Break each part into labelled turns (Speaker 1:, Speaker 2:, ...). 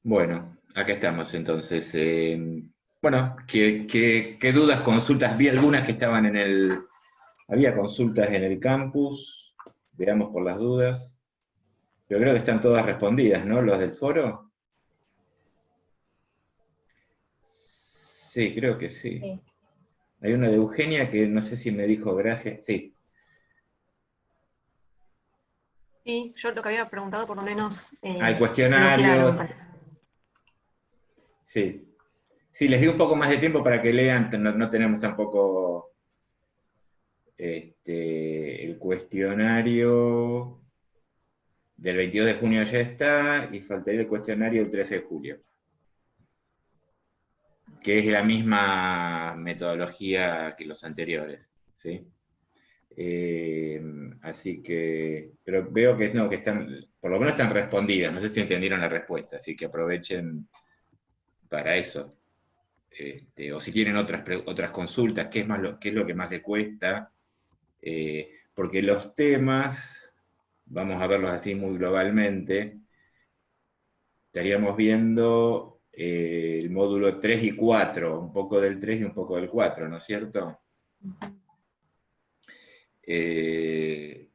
Speaker 1: Bueno, acá estamos entonces. Bueno, ¿qué dudas, consultas? Vi algunas que estaban en el... Había consultas en el campus, veamos por las dudas. Pero creo que están todas respondidas, ¿no? Los del foro. Sí, creo que sí.
Speaker 2: Sí,
Speaker 1: Hay una de Eugenia que no sé si me dijo gracias. Sí.
Speaker 2: sí, yo lo que había preguntado por lo menos
Speaker 1: Al
Speaker 2: quedó claro, me
Speaker 1: cuestionario,
Speaker 2: parece.
Speaker 1: sí. Sí, les di un poco más de tiempo para que lean, no tenemos tampoco el cuestionario del 22 de junio ya está y faltaría el cuestionario del 13 de julio, que es la misma metodología que los anteriores, ¿sí? Eh, Así que, pero veo que no, que están, por lo menos están respondidas, no sé si entendieron la respuesta, así que aprovechen para eso. O si tienen otras consultas, qué es lo que más le cuesta, porque los temas, vamos a verlos así muy globalmente, estaríamos viendo el módulo 3 y 4, un poco del 3 y un poco del 4, ¿no es cierto? Eh,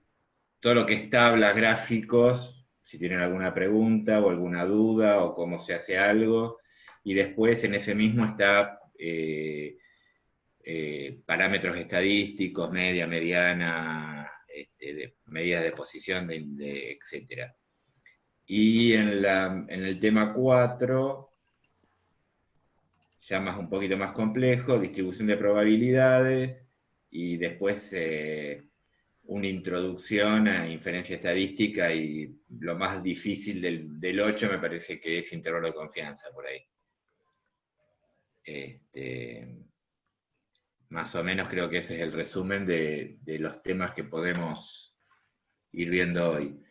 Speaker 1: Todo lo que es tablas, gráficos, si tienen alguna pregunta o alguna duda o cómo se hace algo, y después en ese mismo está parámetros estadísticos, media, mediana, medidas de posición, etcétera. Y en el tema 4 ya más un poquito más complejo, distribución de probabilidades, y después una introducción a inferencia estadística, y lo más difícil del 8 me parece que es intervalo de confianza por ahí. Este, Más o menos creo que ese es el resumen de los temas que podemos ir viendo hoy.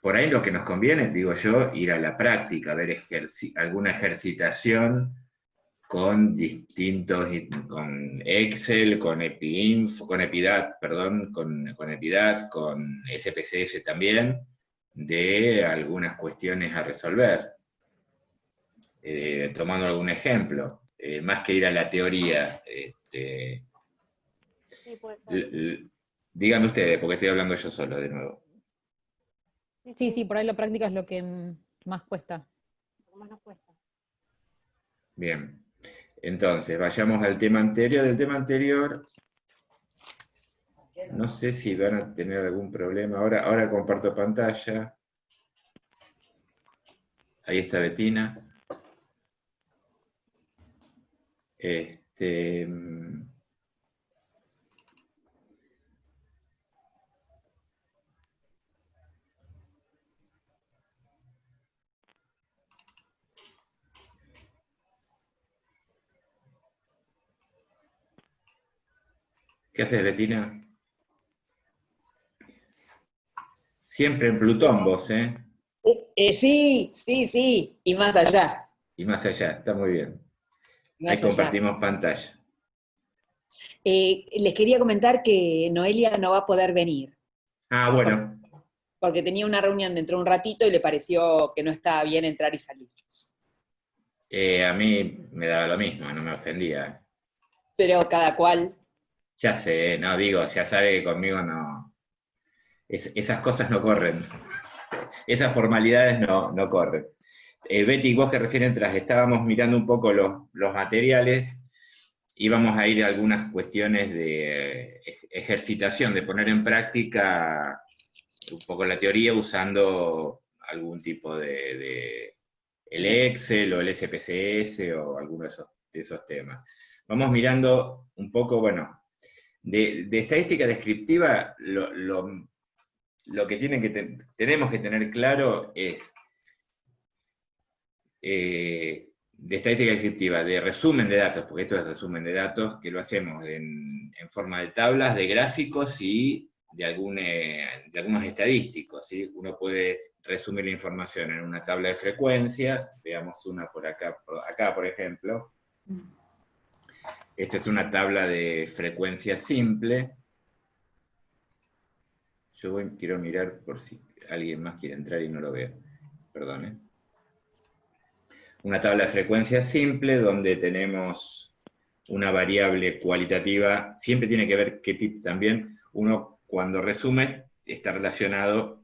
Speaker 1: Por ahí lo que nos conviene, digo yo, ir a la práctica, ver alguna ejercitación con con Excel, con EpiInfo, con Epidat, perdón, con Epidat, con SPSS también, de algunas cuestiones a resolver. Tomando algún ejemplo, más que ir a la teoría.
Speaker 2: Sí, puede ser.
Speaker 1: Díganme ustedes, porque estoy hablando yo solo de nuevo.
Speaker 2: Sí,
Speaker 3: Sí,
Speaker 2: sí,
Speaker 3: sí, por ahí la práctica es lo que más cuesta.
Speaker 2: lo que más nos cuesta.
Speaker 1: Bien, entonces vayamos al tema anterior. Del tema anterior, no sé si van a tener algún problema. Ahora comparto pantalla. Ahí está Betina. Este, ¿Qué haces, Betina? Siempre en Plutón vos, ¿eh?
Speaker 4: Sí, sí, sí, y más allá,
Speaker 1: Y más allá, está muy bien. Ahí
Speaker 4: más allá.
Speaker 1: compartimos pantalla.
Speaker 4: Les quería comentar que Noelia no va a poder venir,
Speaker 1: Ah,
Speaker 4: por-
Speaker 1: bueno,
Speaker 4: porque tenía una reunión dentro de un ratito y le pareció que no estaba bien entrar y salir.
Speaker 1: a mí me daba lo mismo, no me ofendía.
Speaker 4: Pero cada cual,
Speaker 1: Ya sé, no digo, ya sabe que conmigo no. Esas cosas no corren. Esas formalidades no corren. Betty, vos que recién entras, estábamos mirando un poco los materiales, íbamos a ir a algunas cuestiones de ejercitación, de poner en práctica un poco la teoría usando algún tipo de el Excel o el SPSS o alguno de esos temas. Vamos mirando un poco, bueno, de estadística descriptiva, lo que tenemos que tener claro es de estadística descriptiva, de resumen de datos, porque esto es resumen de datos, que lo hacemos en forma de tablas, de gráficos y de algunos estadísticos. ¿Sí? Uno puede resumir la información en una tabla de frecuencias, veamos una acá por ejemplo. Esta es una tabla de frecuencia simple. Quiero mirar por si alguien más quiere entrar y no lo veo. Perdón, ¿eh? una tabla de frecuencias simple donde tenemos una variable cualitativa, siempre tiene que ver qué tipo también, uno cuando resume está relacionado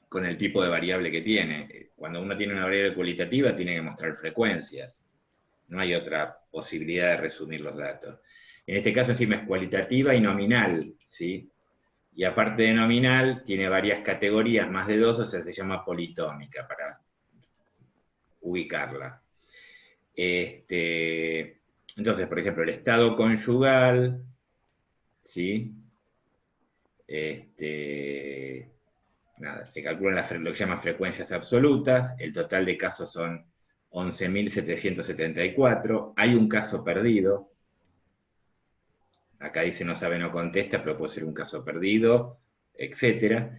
Speaker 1: con el tipo de variable que tiene. Cuando uno tiene una variable cualitativa tiene que mostrar frecuencias, no hay otra posibilidad de resumir los datos. En este caso encima es cualitativa y nominal, ¿sí? Y aparte de nominal, tiene varias categorías, más de 2, o sea, se llama politómica para ubicarla. Entonces, por ejemplo, el estado conyugal, ¿sí? Nada, se calculan lo que llaman frecuencias absolutas, el total de casos son 11.774, hay un caso perdido, acá dice no sabe, no contesta, pero puede ser un caso perdido, etc.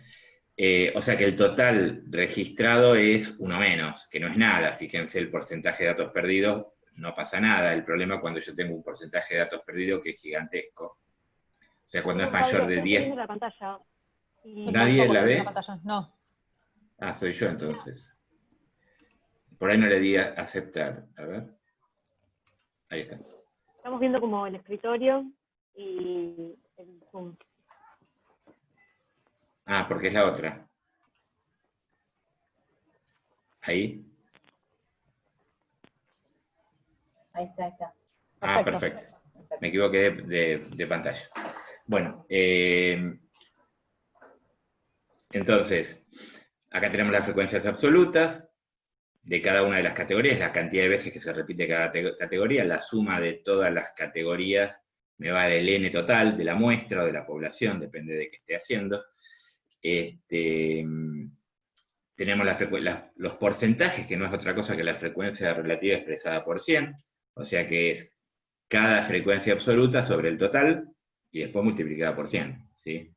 Speaker 1: O sea que el total registrado es uno menos, que no es nada. Fíjense el porcentaje de datos perdidos, no pasa nada. El problema es cuando yo tengo un porcentaje de datos perdidos que es gigantesco. O sea, cuando es mayor de
Speaker 2: Estoy
Speaker 1: 10.
Speaker 2: viendo la pantalla. Y
Speaker 3: Yo
Speaker 1: ¿Nadie
Speaker 3: tampoco
Speaker 1: la
Speaker 3: estoy viendo
Speaker 1: ve?
Speaker 3: la pantalla. No.
Speaker 1: Ah, soy yo entonces. Por ahí no le di a aceptar. A ver. Ahí está.
Speaker 2: estamos viendo como el escritorio y el Zoom.
Speaker 1: Ah, porque es la otra. Ahí.
Speaker 4: Ahí está, ahí está.
Speaker 1: Ah,
Speaker 3: Perfecto.
Speaker 1: perfecto. Me equivoqué de pantalla. Bueno, entonces, acá tenemos las frecuencias absolutas de cada una de las categorías, la cantidad de veces que se repite cada categoría, la suma de todas las categorías me va del n total de la muestra o de la población, depende de qué esté haciendo. Tenemos los porcentajes, que no es otra cosa que la frecuencia relativa expresada por 100, o sea que es cada frecuencia absoluta sobre el total y después multiplicada por 100, ¿sí?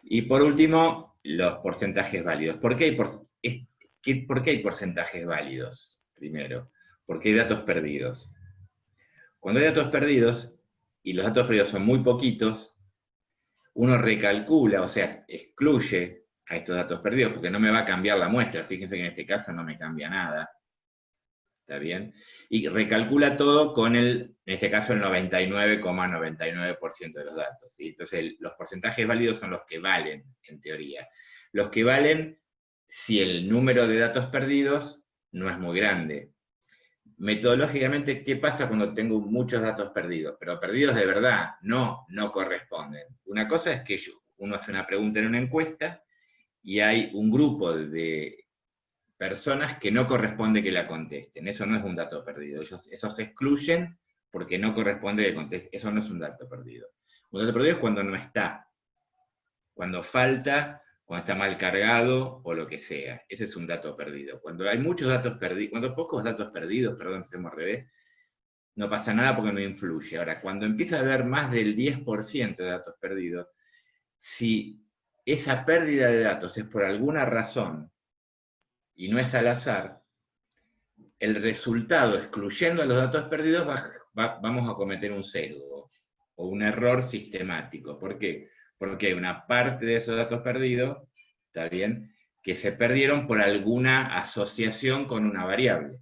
Speaker 1: Y por último, los porcentajes válidos. ¿Por qué hay porcentajes válidos? Primero, porque hay datos perdidos. Cuando hay datos perdidos, y los datos perdidos son muy poquitos, uno recalcula, o sea, excluye a estos datos perdidos, porque no me va a cambiar la muestra. Fíjense que en este caso no me cambia nada. ¿Está bien? Y recalcula todo con en este caso, el 99,99% de los datos, ¿sí? Entonces, los porcentajes válidos son los que valen, en teoría. Los que valen si el número de datos perdidos no es muy grande. Metodológicamente, ¿qué pasa cuando tengo muchos datos perdidos? Pero perdidos de verdad, no corresponden. Una cosa es que uno hace una pregunta en una encuesta y hay un grupo de personas que no corresponde que la contesten. Eso no es un dato perdido. Esos se excluyen porque no corresponde que contesten. Eso no es un dato perdido. Un dato perdido es cuando no está, cuando falta, cuando está mal cargado o lo que sea. Ese es un dato perdido. Cuando hay muchos datos perdidos, cuando pocos datos perdidos, perdón, empecemos al revés, no pasa nada porque no influye. Ahora, cuando empieza a haber más del 10% de datos perdidos, si esa pérdida de datos es por alguna razón y no es al azar, el resultado, excluyendo a los datos perdidos, vamos a cometer un sesgo o un error sistemático. ¿Por qué? Porque hay una parte de esos datos perdidos, ¿está bien?, que se perdieron por alguna asociación con una variable.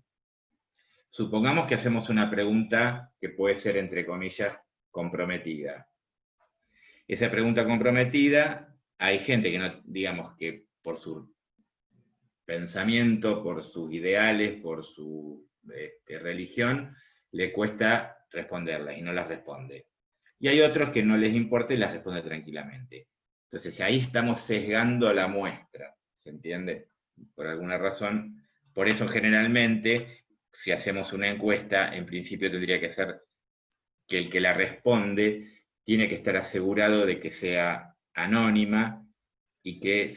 Speaker 1: Supongamos que hacemos una pregunta que puede ser, entre comillas, comprometida. Esa pregunta comprometida, hay gente que no, digamos que por su pensamiento, por sus ideales, por su religión, le cuesta responderlas y no las responde. Y hay otros que no les importa y las responde tranquilamente. Entonces ahí estamos sesgando la muestra, ¿se entiende? Por alguna razón. Por eso generalmente, si hacemos una encuesta, en principio tendría que ser que el que la responde tiene que estar asegurado de que sea anónima y que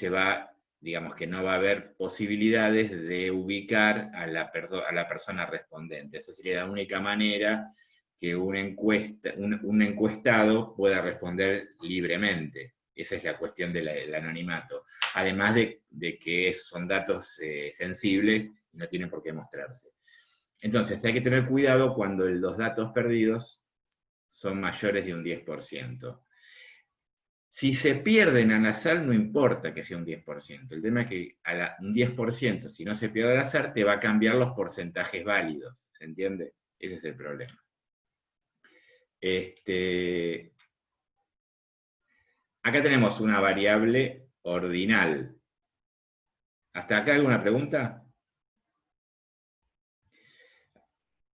Speaker 1: digamos que no va a haber posibilidades de ubicar a la persona respondente. Esa sería la única manera que un encuestado pueda responder libremente. Esa es la cuestión del anonimato. Además de que son datos sensibles y no tienen por qué mostrarse. Entonces hay que tener cuidado cuando los datos perdidos son mayores de un 10%. Si se pierden al azar, no importa que sea un 10%. El tema es que un 10%, si no se pierde al azar, te va a cambiar los porcentajes válidos. ¿Se entiende? Ese es el problema. Acá tenemos una variable ordinal. ¿Hasta acá alguna pregunta?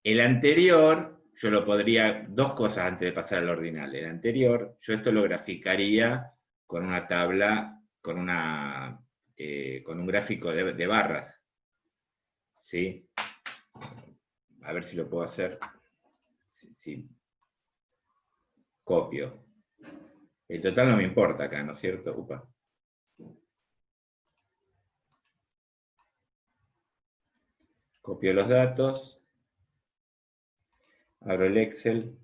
Speaker 1: El anterior, yo lo podría, dos cosas antes de pasar al ordinal. El anterior, yo esto lo graficaría con una tabla, con un gráfico de barras. ¿Sí? A ver si lo puedo hacer. Sí. Copio. El total no me importa acá, ¿no es cierto? Upa. Copio los datos. Abro el Excel.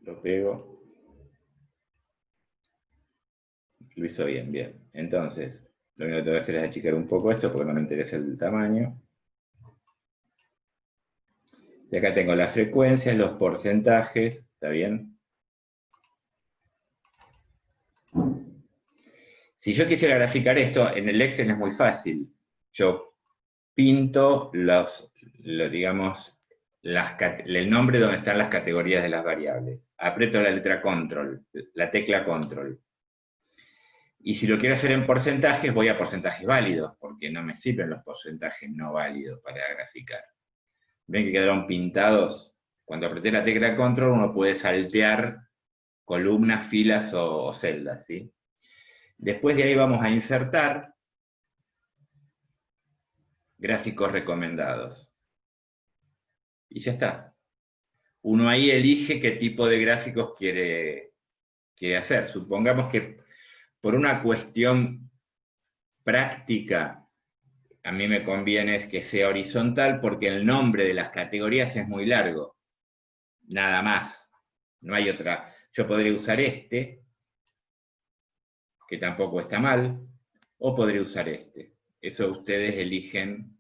Speaker 1: Lo pego. Lo hizo bien, bien. Entonces, lo único que tengo que hacer es achicar un poco esto porque no me interesa el tamaño. Y acá tengo las frecuencias, los porcentajes, ¿está bien? Si yo quisiera graficar esto, en el Excel es muy fácil. Yo pinto digamos, el nombre donde están las categorías de las variables. Aprieto la letra Control, la tecla Control. Y si lo quiero hacer en porcentajes, voy a porcentajes válidos, porque no me sirven los porcentajes no válidos para graficar. ¿Ven que quedaron pintados? Cuando apreté la tecla Control, uno puede saltear columnas, filas o celdas, ¿sí? Después de ahí vamos a insertar gráficos recomendados. Y ya está. Uno ahí elige qué tipo de gráficos quiere hacer. Supongamos que por una cuestión práctica, a mí me conviene que sea horizontal porque el nombre de las categorías es muy largo. Nada más. No hay otra. Yo podría usar este, que tampoco está mal, o podría usar este. Eso ustedes eligen.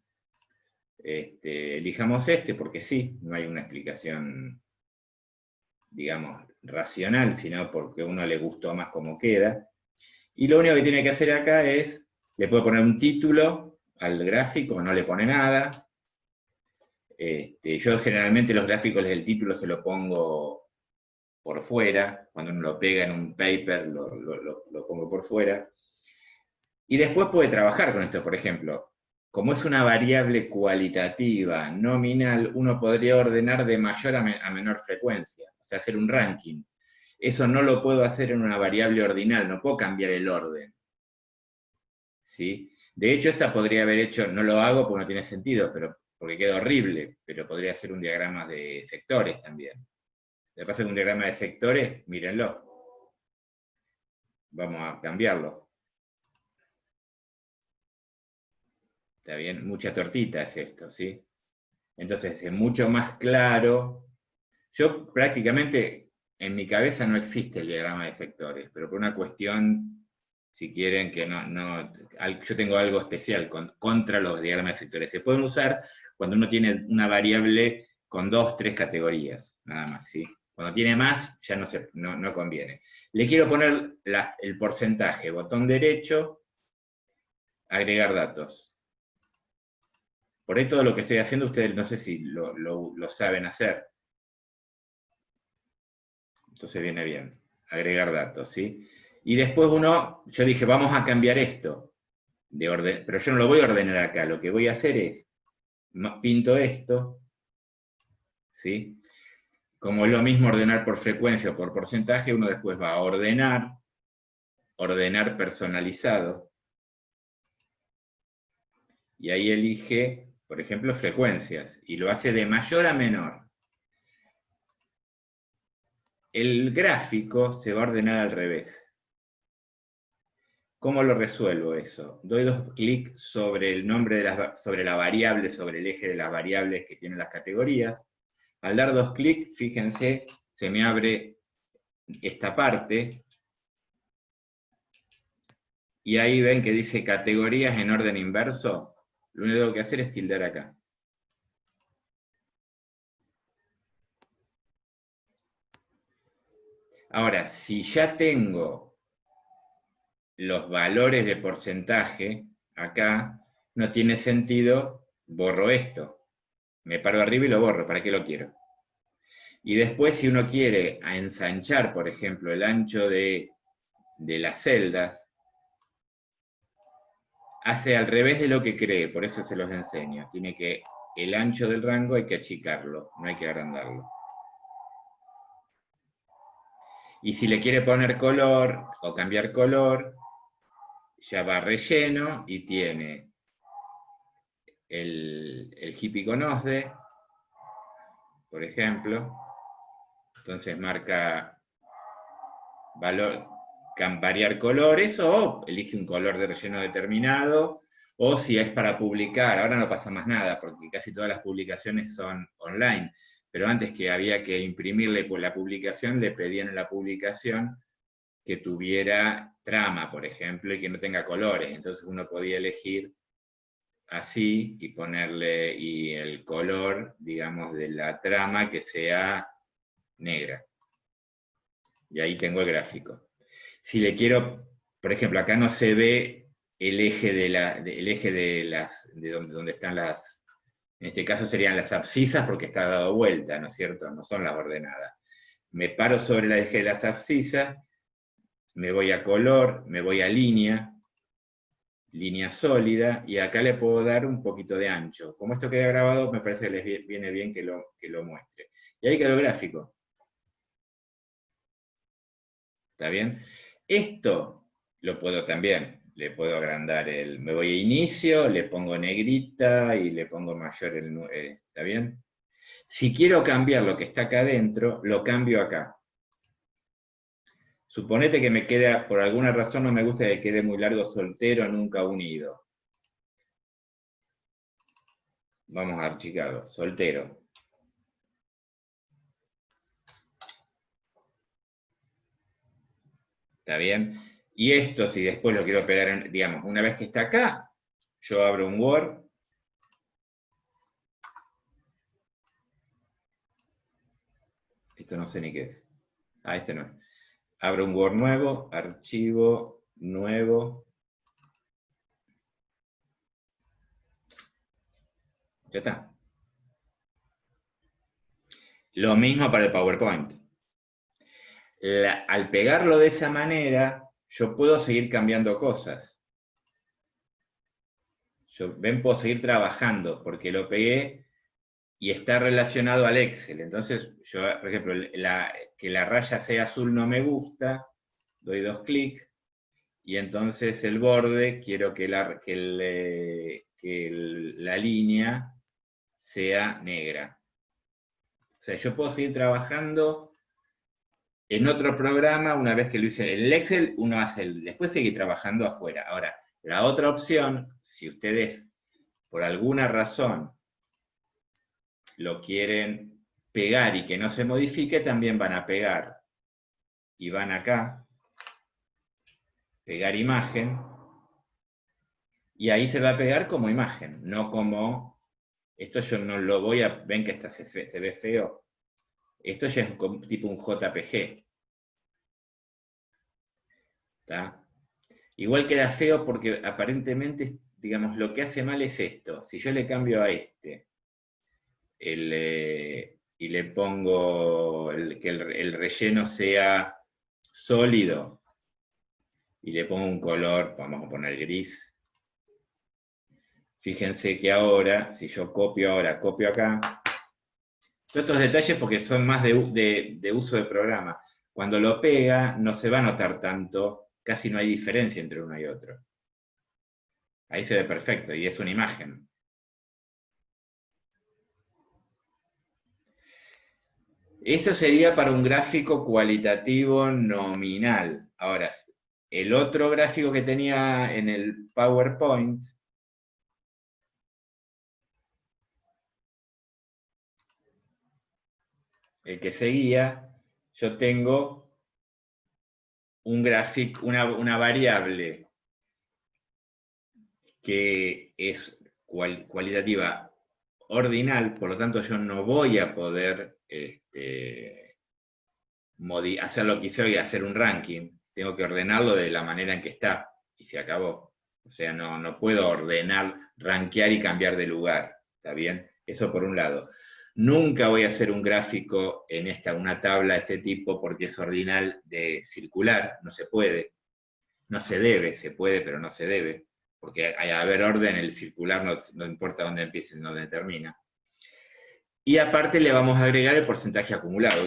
Speaker 1: Elijamos este porque sí, no hay una explicación, digamos, racional, sino porque a uno le gustó más cómo queda. Y lo único que tiene que hacer acá es, le puede poner un título al gráfico, no le pone nada. Yo generalmente los gráficos del título se lo pongo por fuera, cuando uno lo pega en un paper lo pongo por fuera. Y después puede trabajar con esto, por ejemplo, como es una variable cualitativa, nominal, uno podría ordenar de mayor a menor frecuencia, o sea, hacer un ranking. Eso no lo puedo hacer en una variable ordinal, no puedo cambiar el orden. ¿Sí? De hecho, esta podría haber hecho, no lo hago porque no tiene sentido, porque queda horrible, pero podría ser un diagrama de sectores también. Lo que pasa es que un diagrama de sectores, mírenlo. Vamos a cambiarlo. ¿Está bien? Mucha tortita es esto, ¿sí? Entonces es mucho más claro. Yo prácticamente, en mi cabeza no existe el diagrama de sectores, pero por una cuestión, si quieren que yo tengo algo especial contra los diagramas de sectores. Se pueden usar cuando uno tiene una variable con 2, 3 categorías, nada más, ¿sí? Cuando tiene más, ya no conviene. Le quiero poner el porcentaje, botón derecho, agregar datos. Por ahí todo lo que estoy haciendo, ustedes no sé si lo saben hacer. Entonces viene bien. Agregar datos, ¿sí? Y después yo dije, vamos a cambiar esto de orden, pero yo no lo voy a ordenar acá. Lo que voy a hacer es, pinto esto, ¿sí? Como es lo mismo ordenar por frecuencia o por porcentaje, uno después va a ordenar personalizado, y ahí elige, por ejemplo, frecuencias, y lo hace de mayor a menor. El gráfico se va a ordenar al revés. ¿Cómo lo resuelvo eso? Doy 2 clics sobre el nombre sobre la variable, sobre el eje de las variables que tienen las categorías. Al dar 2 clics, fíjense, se me abre esta parte. Y ahí ven que dice categorías en orden inverso. Lo único que tengo que hacer es tildar acá. Ahora, si ya tengo los valores de porcentaje acá, no tiene sentido, borro esto. Me paro arriba y lo borro, ¿para qué lo quiero? Y después, si uno quiere ensanchar, por ejemplo, el ancho de las celdas, hace al revés de lo que cree, por eso se los enseño. El ancho del rango hay que achicarlo, no hay que agrandarlo. Y si le quiere poner color o cambiar color, ya va relleno y tiene el hippie con OSDE, por ejemplo. Entonces marca variar colores o elige un color de relleno determinado, o si es para publicar, ahora no pasa más nada, porque casi todas las publicaciones son online, pero antes que había que imprimirle la publicación, le pedían en la publicación que tuviera trama, por ejemplo, y que no tenga colores, entonces uno podía elegir así y ponerle el color, digamos, de la trama que sea negra. Y ahí tengo el gráfico. Si le quiero, por ejemplo, acá no se ve el eje de donde están las, en este caso serían las abscisas porque está dado vuelta, ¿no es cierto? No son las ordenadas. Me paro sobre el eje de las abscisas, me voy a color, me voy a línea sólida, y acá le puedo dar un poquito de ancho. Como esto queda grabado, me parece que les viene bien que lo muestre. Y ahí quedó el gráfico. ¿Está bien? Esto lo puedo también, le puedo agrandar me voy a inicio, le pongo negrita y le pongo mayor ¿está bien? Si quiero cambiar lo que está acá adentro, lo cambio acá. Suponete que me queda, por alguna razón no me gusta que quede muy largo soltero, nunca unido. Vamos a archicarlo, soltero. ¿Está bien? Y esto, si después lo quiero pegar, digamos, una vez que está acá, yo abro un Word. Esto no sé ni qué es. Ah, este no es. Abro un Word nuevo, archivo, nuevo. Ya está. Lo mismo para el PowerPoint. Al pegarlo de esa manera, yo puedo seguir cambiando cosas. Puedo seguir trabajando, porque lo pegué y está relacionado al Excel. Entonces, yo, por ejemplo, que la raya sea azul no me gusta, doy 2 clics, y entonces el borde, quiero que la línea sea negra. O sea, yo puedo seguir trabajando en otro programa una vez que lo hice. En el Excel uno hace después sigue trabajando afuera. Ahora, la otra opción, si ustedes por alguna razón lo quieren pegar y que no se modifique, también van a pegar. Y van acá, pegar imagen, y ahí se va a pegar como imagen, no como, esto yo no lo voy a, ven que esta se ve feo, esto ya es tipo un JPG. ¿Está? Igual queda feo porque aparentemente, digamos, lo que hace mal es esto. Si yo le cambio a este, y le pongo que el relleno sea sólido, y le pongo un color, vamos a poner gris. Fíjense que ahora, si yo copio acá, todos estos detalles porque son más de uso de programa. Cuando lo pega, no se va a notar tanto, casi no hay diferencia entre uno y otro. Ahí se ve perfecto, y es una imagen. Eso sería para un gráfico cualitativo nominal. Ahora, el otro gráfico que tenía en el PowerPoint, el que seguía, yo tengo un gráfico, una variable que es cualitativa ordinal, por lo tanto yo no voy a poder hacer lo que hice hoy, hacer un ranking. Tengo que ordenarlo de la manera en que está, y se acabó. O sea, no puedo ordenar, rankear y cambiar de lugar, ¿está bien? Eso por un lado. Nunca voy a hacer un gráfico en una tabla de este tipo porque es ordinal de circular, no se puede. No se debe, se puede, pero no se debe. Porque al haber orden, el circular no importa dónde empiece y dónde termina. Y aparte le vamos a agregar el porcentaje acumulado,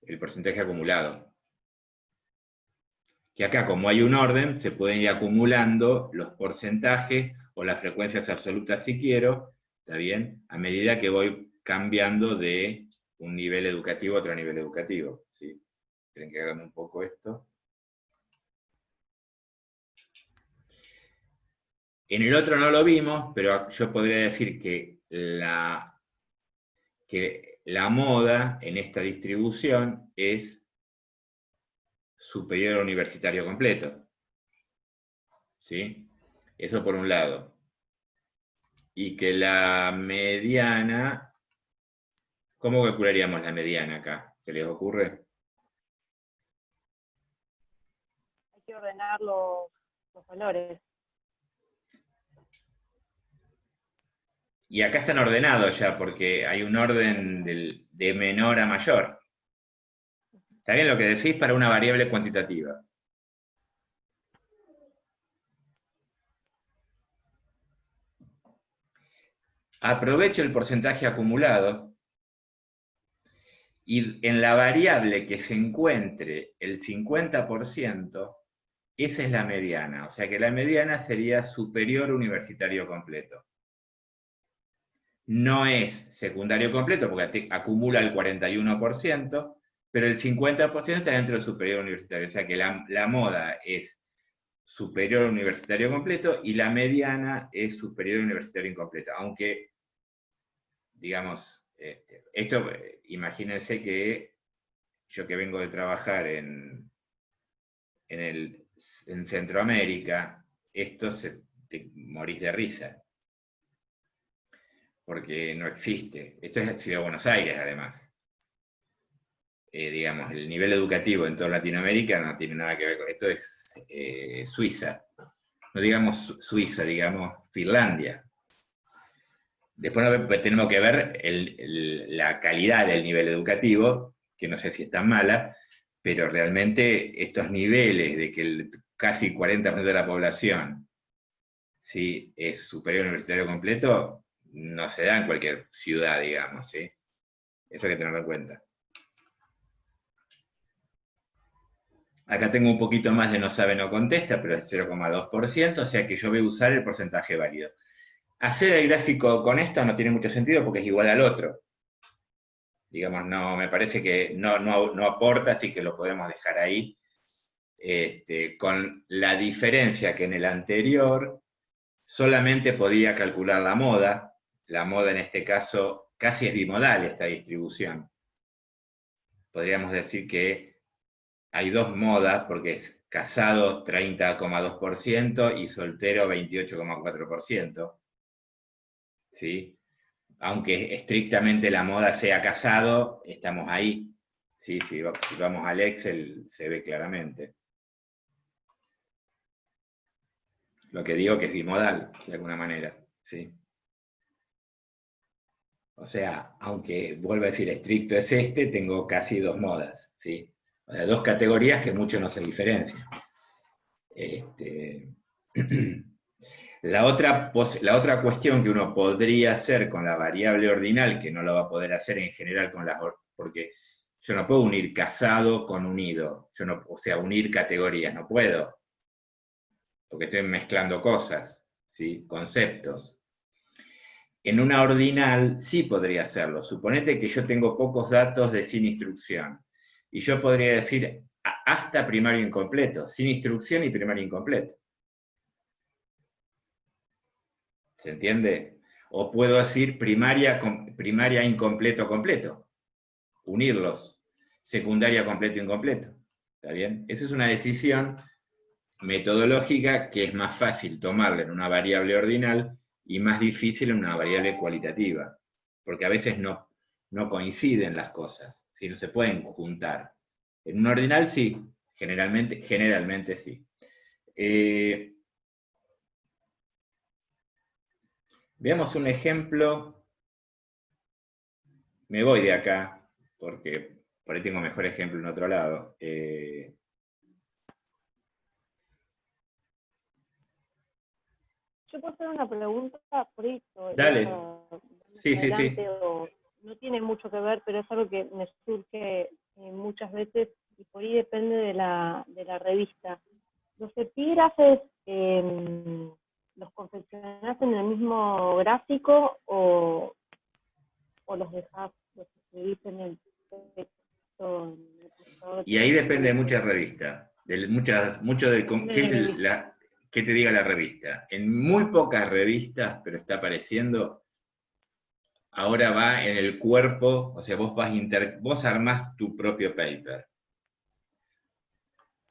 Speaker 1: el porcentaje acumulado. Que acá, como hay un orden, se pueden ir acumulando los porcentajes o las frecuencias absolutas si quiero, ¿está bien? A medida que voy cambiando de un nivel educativo a otro nivel educativo, ¿sí? Tienen que agarrar un poco esto. En el otro no lo vimos, pero yo podría decir que la moda en esta distribución es superior al universitario completo. ¿Sí? Eso por un lado. Y que la mediana, ¿cómo calcularíamos la mediana acá? ¿Se les ocurre?
Speaker 2: Hay que ordenar los valores.
Speaker 1: Y acá están ordenados ya, porque hay un orden de menor a mayor. ¿Está bien lo que decís para una variable cuantitativa? Aprovecho el porcentaje acumulado y en la variable que se encuentre el 50%, esa es la mediana. O sea que la mediana sería superior universitario completo. No es secundario completo porque acumula el 41%, pero el 50% está dentro del superior universitario. O sea que la moda es superior universitario completo y la mediana es superior universitario incompleto. Aunque, digamos, esto, imagínense que yo que vengo de trabajar en Centroamérica, esto te morís de risa. Porque no existe. Esto es Ciudad de Buenos Aires, además. Digamos, el nivel educativo en toda Latinoamérica no tiene nada que ver con esto, es Suiza. No digamos Suiza, digamos Finlandia. Después tenemos que ver la calidad del nivel educativo, que no sé si es tan mala, pero realmente estos niveles de que casi 40% de la población ¿sí? Es superior universitario completo, no se da en cualquier ciudad, digamos, ¿sí? Eso hay que tenerlo en cuenta. Acá tengo un poquito más de no sabe, no contesta, pero es 0,2%, o sea que yo voy a usar el porcentaje válido. Hacer el gráfico con esto no tiene mucho sentido porque es igual al otro. Digamos, no, me parece que no aporta, así que lo podemos dejar ahí. Con la diferencia que en el anterior solamente podía calcular la moda en este caso casi es bimodal esta distribución. Podríamos decir que hay dos modas, porque es casado 30,2% y soltero 28,4%. ¿Sí? Aunque estrictamente la moda sea casado, estamos ahí. ¿Sí? Si vamos al Excel se ve claramente. Lo que digo que es bimodal, de alguna manera. ¿Sí? O sea, aunque vuelvo a decir estricto es tengo casi dos modas. ¿Sí? O sea, dos categorías que mucho no se diferencian. La otra cuestión que uno podría hacer con la variable ordinal, que no lo va a poder hacer en general porque yo no puedo unir casado con unido, o sea, unir categorías, no puedo, porque estoy mezclando cosas, ¿sí? Conceptos. En una ordinal sí podría hacerlo. Suponete que yo tengo pocos datos de sin instrucción, y yo podría decir hasta primario incompleto, sin instrucción y primario incompleto. ¿Se entiende? O puedo decir primaria incompleto completo. Unirlos. Secundaria completo incompleto. ¿Está bien? Esa es una decisión metodológica que es más fácil tomarla en una variable ordinal y más difícil en una variable cualitativa, porque a veces no coinciden las cosas, ¿sí? No se pueden juntar. En un ordinal sí, generalmente sí. Veamos un ejemplo. Me voy de acá, porque por ahí tengo mejor ejemplo en otro lado.
Speaker 2: Yo puedo hacer una pregunta por esto,
Speaker 1: Dale. Sí.
Speaker 2: o no tiene mucho que ver, pero es algo que me surge muchas veces y por ahí depende de la revista. ¿Los epígrafes los confeccionás en el mismo gráfico o los dejás, los escribís en el texto?
Speaker 1: Y ahí depende de muchas revistas, mucho de qué te diga la revista. En muy pocas revistas, pero está apareciendo, ahora va en el cuerpo, o sea, vos armás tu propio paper.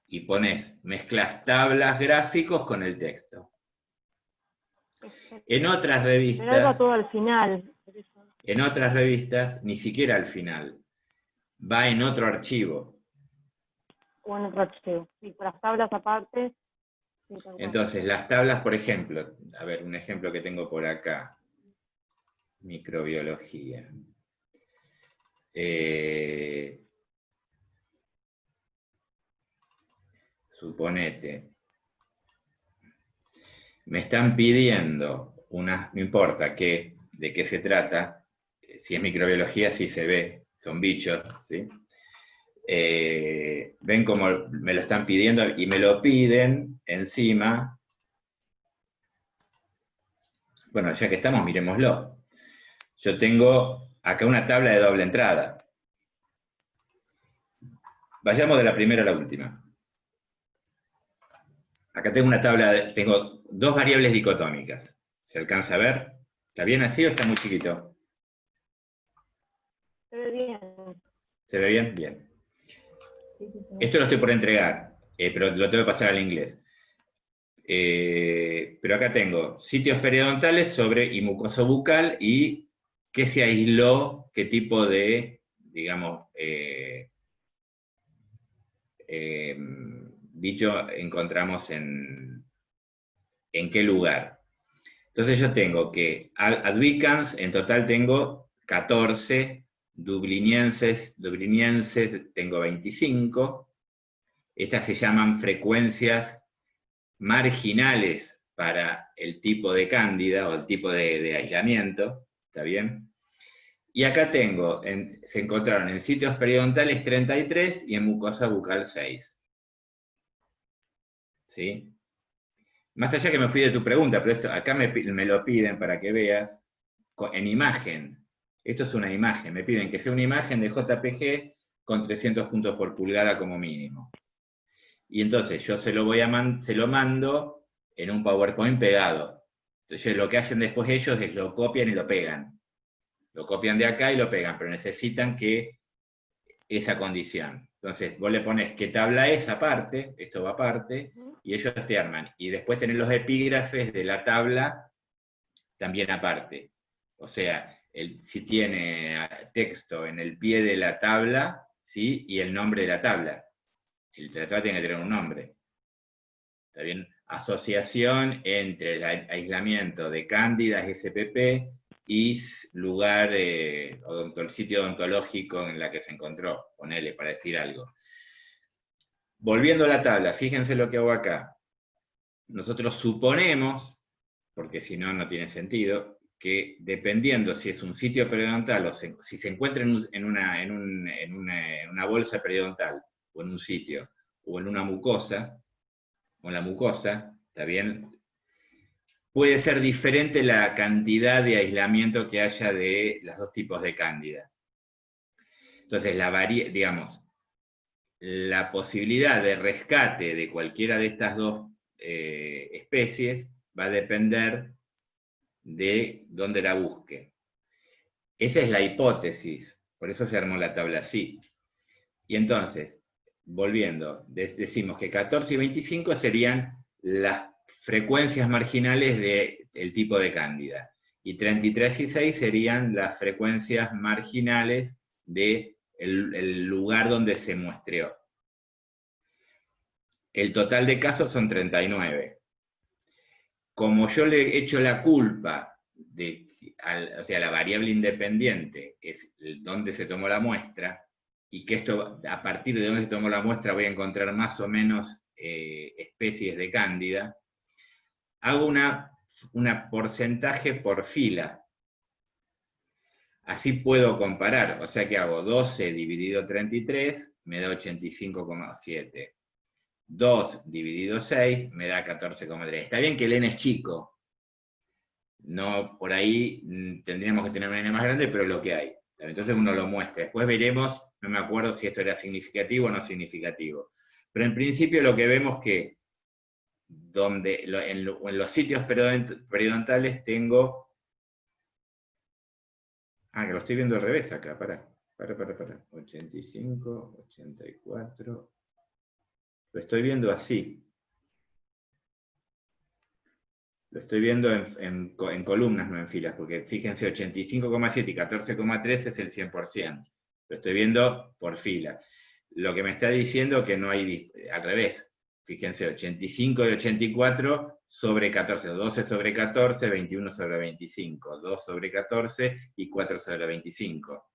Speaker 1: Y mezclas tablas, gráficos con el texto. En otras
Speaker 2: Pero ahí va
Speaker 1: revistas,
Speaker 2: todo al final.
Speaker 1: ni siquiera al final, va en otro archivo.
Speaker 2: O en otro archivo. Sí, por las tablas aparte. Sí,
Speaker 1: Entonces, las tablas, por ejemplo, a ver, un ejemplo que tengo por acá, microbiología. Suponete, me están pidiendo no importa de qué se trata, si es microbiología sí se ve, son bichos, ¿sí? Ven cómo me lo están pidiendo y me lo piden encima. Bueno, ya que estamos, miremoslo. Yo tengo acá una tabla de doble entrada. Vayamos de la primera a la última. Acá tengo una tabla, tengo dos variables dicotómicas. ¿Se alcanza a ver? ¿Está bien así o está muy chiquito?
Speaker 2: Se ve bien.
Speaker 1: ¿Se ve bien? Bien.
Speaker 2: Sí,
Speaker 1: Esto lo estoy por entregar, pero lo tengo que pasar al inglés. Pero acá tengo sitios periodontales y mucosa bucal y qué se aisló, qué tipo de, digamos, bicho encontramos en qué lugar. Entonces yo tengo que albicans, en total tengo 14, dublinienses tengo 25, estas se llaman frecuencias marginales para el tipo de cándida o el tipo de aislamiento, ¿está bien? Y acá tengo, se encontraron en sitios periodontales 33 y en mucosa bucal 6. ¿Sí? Más allá que me fui de tu pregunta, pero esto acá me lo piden para que veas en imagen. Esto es una imagen, me piden que sea una imagen de JPG con 300 puntos por pulgada como mínimo. Y entonces yo se lo mando en un PowerPoint pegado. Entonces lo que hacen después ellos es lo copian y lo pegan. Lo copian de acá y lo pegan, pero necesitan que esa condición. Entonces vos le pones qué tabla es aparte, esto va aparte, y ellos te arman. Y después tenés los epígrafes de la tabla también aparte. O sea, si tiene texto en el pie de la tabla, ¿sí? Y el nombre de la tabla. El tratado tiene que tener un nombre. ¿Está bien? Asociación entre el aislamiento de cándidas SPP y lugar, el sitio odontológico en la que se encontró, ponele, para decir algo. Volviendo a la tabla, fíjense lo que hago acá. Nosotros suponemos, porque si no, no tiene sentido, que dependiendo si es un sitio periodontal o si se encuentra en una bolsa periodontal, o en un sitio, o en una mucosa, o en la mucosa, ¿está bien? Puede ser diferente la cantidad de aislamiento que haya de los dos tipos de cándida. Entonces, digamos, la posibilidad de rescate de cualquiera de estas dos especies va a depender de dónde la busque. Esa es la hipótesis, por eso se armó la tabla así. Y entonces, volviendo, decimos que 14 y 25 serían las frecuencias marginales del tipo de cándida, y 33 y 6 serían las frecuencias marginales del lugar donde se muestreó. El total de casos son 39. Como yo le he hecho la culpa o sea, la variable independiente es dónde se tomó la muestra, y que esto, a partir de dónde se tomó la muestra, voy a encontrar más o menos especies de cándida, hago una porcentaje por fila. Así puedo comparar, o sea que hago 12 dividido 33, me da 85,7. 2 dividido 6 me da 14,3. Está bien que el n es chico. No, por ahí tendríamos que tener un n más grande, pero es lo que hay. Entonces uno lo muestra. Después veremos, no me acuerdo si esto era significativo o no significativo. Pero en principio lo que vemos que en los sitios periodontales tengo... Ah, que lo estoy viendo al revés acá, para. 85, 84... Lo estoy viendo así. Lo estoy viendo en columnas, no en filas, porque fíjense, 85,7 y 14,3 es el 100%. Lo estoy viendo por fila. Lo que me está diciendo que no hay, al revés. Fíjense, 85 y 84 sobre 14, 12 sobre 14, 21 sobre 25, 2 sobre 14 y 4 sobre 25.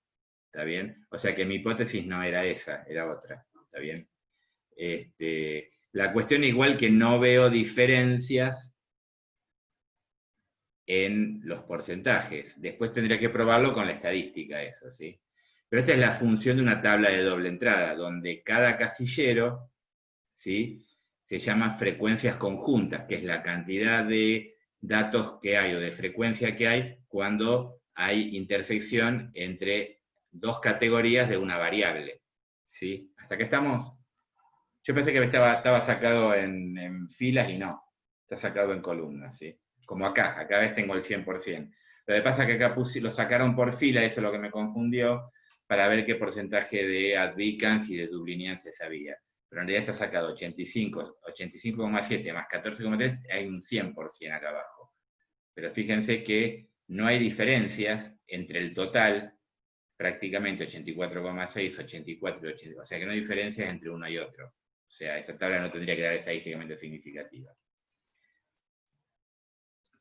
Speaker 1: ¿Está bien? O sea que mi hipótesis no era esa, era otra. ¿Está bien? La cuestión es igual que no veo diferencias en los porcentajes. Después tendría que probarlo con la estadística eso, ¿sí? Pero esta es la función de una tabla de doble entrada, donde cada casillero, ¿sí?, se llama frecuencias conjuntas, que es la cantidad de datos que hay, o de frecuencia que hay, cuando hay intersección entre dos categorías de una variable. ¿Sí? ¿Hasta acá estamos? Yo pensé que estaba sacado en filas y no, está sacado en columnas, ¿sí? Como acá ves tengo el 100%. Lo que pasa es que acá lo sacaron por fila, eso es lo que me confundió, para ver qué porcentaje de advicans y de dublinienses había. Pero en realidad está sacado 85,7 más 14,3, hay un 100% acá abajo. Pero fíjense que no hay diferencias entre el total, prácticamente 84,6, 84 y 80, o sea que no hay diferencias entre uno y otro. O sea, esta tabla no tendría que dar estadísticamente significativa.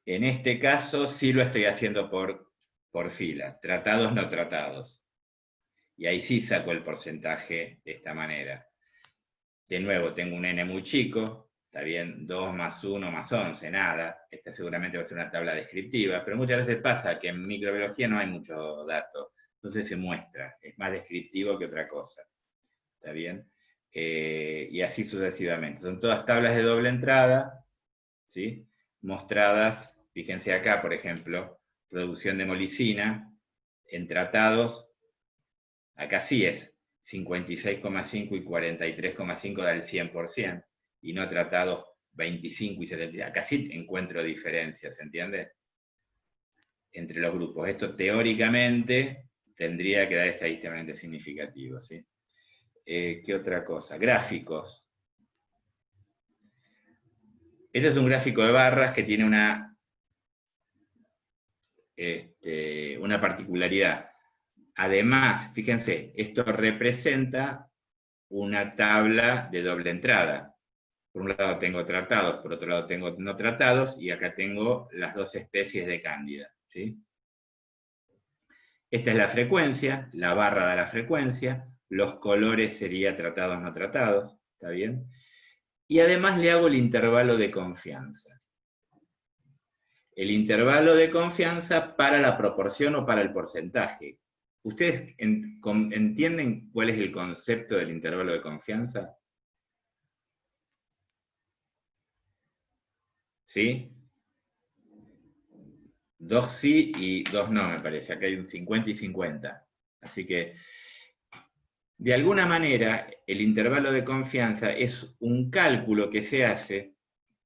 Speaker 1: En este caso sí lo estoy haciendo por fila, tratados no tratados. Y ahí sí saco el porcentaje de esta manera. De nuevo, tengo un n muy chico, está bien, 2 más 1 más 11, nada. Esta seguramente va a ser una tabla descriptiva, pero muchas veces pasa que en microbiología no hay mucho dato, entonces se muestra, es más descriptivo que otra cosa. ¿Está bien? Y así sucesivamente. Son todas tablas de doble entrada, ¿sí?, mostradas, fíjense acá, por ejemplo, producción de molicina en tratados, acá sí es 56,5 y 43,5 da el 100%, y no tratados 25 y 70, acá sí encuentro diferencias, ¿entiende? Entre los grupos. Esto teóricamente tendría que dar estadísticamente significativo, ¿sí? ¿Qué otra cosa? Gráficos. Este es un gráfico de barras que tiene una particularidad. Además, fíjense, esto representa una tabla de doble entrada. Por un lado tengo tratados, por otro lado tengo no tratados, y acá tengo las dos especies de cándida, ¿sí? Esta es la frecuencia, la barra da la frecuencia, los colores serían tratados no tratados, ¿está bien? Y además le hago el intervalo de confianza. El intervalo de confianza para la proporción o para el porcentaje. ¿Ustedes entienden cuál es el concepto del intervalo de confianza? ¿Sí? 2 sí y 2 no, me parece. Acá hay un 50 y 50. Así que, de alguna manera, el intervalo de confianza es un cálculo que se hace,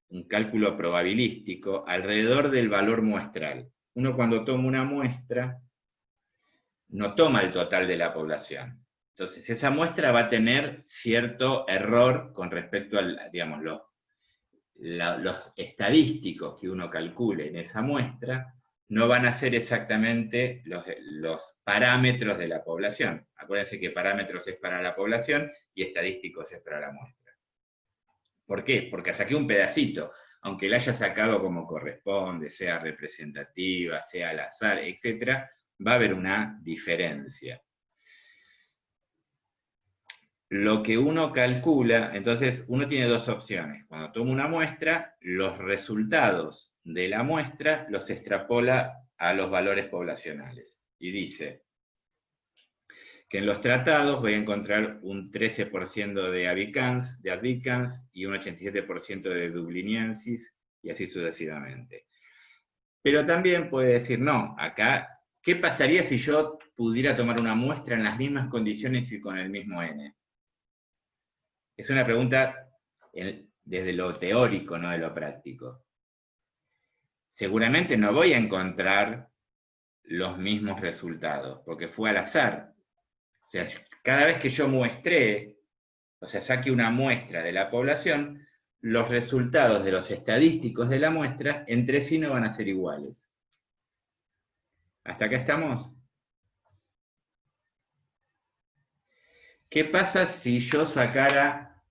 Speaker 1: un cálculo probabilístico, alrededor del valor muestral. Uno cuando toma una muestra, no toma el total de la población. Entonces, esa muestra va a tener cierto error con respecto al, digamos, los estadísticos que uno calcule en esa muestra, no van a ser exactamente los parámetros de la población. Acuérdense que parámetros es para la población y estadísticos es para la muestra. ¿Por qué? Porque saqué un pedacito, aunque la haya sacado como corresponde, sea representativa, sea al azar, etc., va a haber una diferencia. Lo que uno calcula, entonces uno tiene dos opciones. Cuando toma una muestra, los resultados de la muestra los extrapola a los valores poblacionales. Y dice que en los tratados voy a encontrar un 13% de albicans y un 87% de dubliniensis, y así sucesivamente. Pero también puede decir, no, acá, ¿qué pasaría si yo pudiera tomar una muestra en las mismas condiciones y con el mismo N? Es una pregunta desde lo teórico, no de lo práctico. Seguramente no voy a encontrar los mismos resultados, porque fue al azar. O sea, cada vez que yo muestré, o sea, saque una muestra de la población, los resultados de los estadísticos de la muestra entre sí no van a ser iguales. ¿Hasta acá estamos? ¿Qué pasa si yo sacara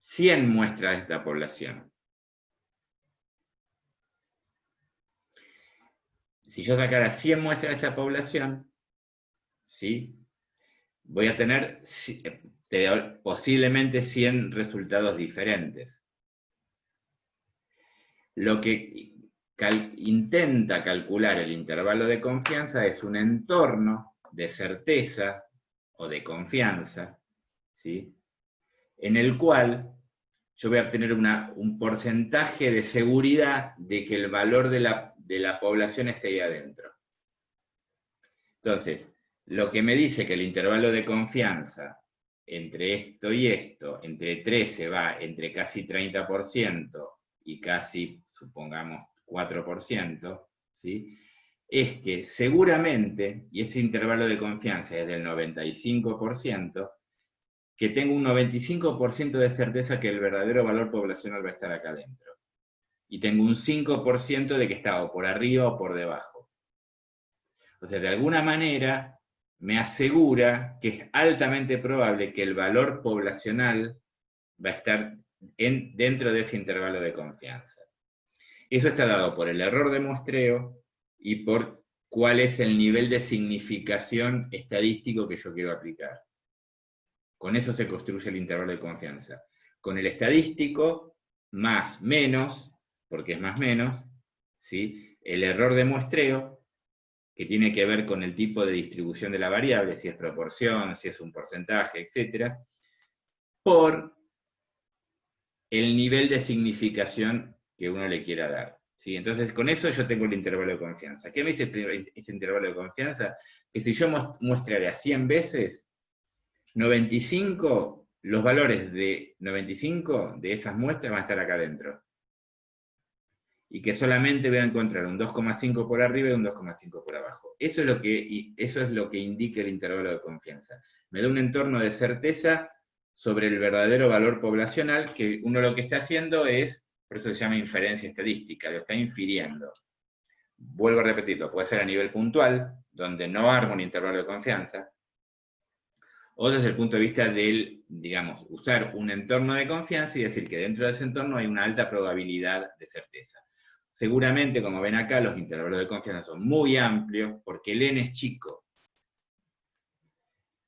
Speaker 1: 100 muestras de esta población? Si yo sacara 100 muestras de esta población, ¿sí? Voy a tener posiblemente 100 resultados diferentes. Lo que intenta calcular el intervalo de confianza es un entorno de certeza o de confianza, ¿sí? En el cual yo voy a obtener un porcentaje de seguridad de que el valor de la población esté ahí adentro. Entonces, lo que me dice que el intervalo de confianza entre esto y esto, entre 13 va entre casi 30% y casi, supongamos, 4%, ¿sí? Es que seguramente, y ese intervalo de confianza es del 95%, que tengo un 95% de certeza que el verdadero valor poblacional va a estar acá adentro. Y tengo un 5% de que está o por arriba o por debajo. O sea, de alguna manera me asegura que es altamente probable que el valor poblacional va a estar dentro de ese intervalo de confianza. Eso está dado por el error de muestreo y por cuál es el nivel de significación estadístico que yo quiero aplicar. Con eso se construye el intervalo de confianza. Con el estadístico, más, menos, porque es más, menos, ¿sí? El error de muestreo, que tiene que ver con el tipo de distribución de la variable, si es proporción, si es un porcentaje, etc., por el nivel de significación que uno le quiera dar. ¿Sí? Entonces, con eso yo tengo el intervalo de confianza. ¿Qué me dice este intervalo de confianza? Que si yo muestrara 100 veces, 95, los valores de 95 de esas muestras van a estar acá adentro. Y que solamente voy a encontrar un 2,5 por arriba y un 2,5 por abajo. Eso es lo que indica el intervalo de confianza. Me da un entorno de certeza sobre el verdadero valor poblacional, que uno lo que está haciendo es, por eso se llama inferencia estadística, lo está infiriendo. Vuelvo a repetirlo, puede ser a nivel puntual, donde no armo un intervalo de confianza, o desde el punto de vista del, digamos, usar un entorno de confianza y decir que dentro de ese entorno hay una alta probabilidad de certeza. Seguramente, como ven acá, los intervalos de confianza son muy amplios porque el n es chico.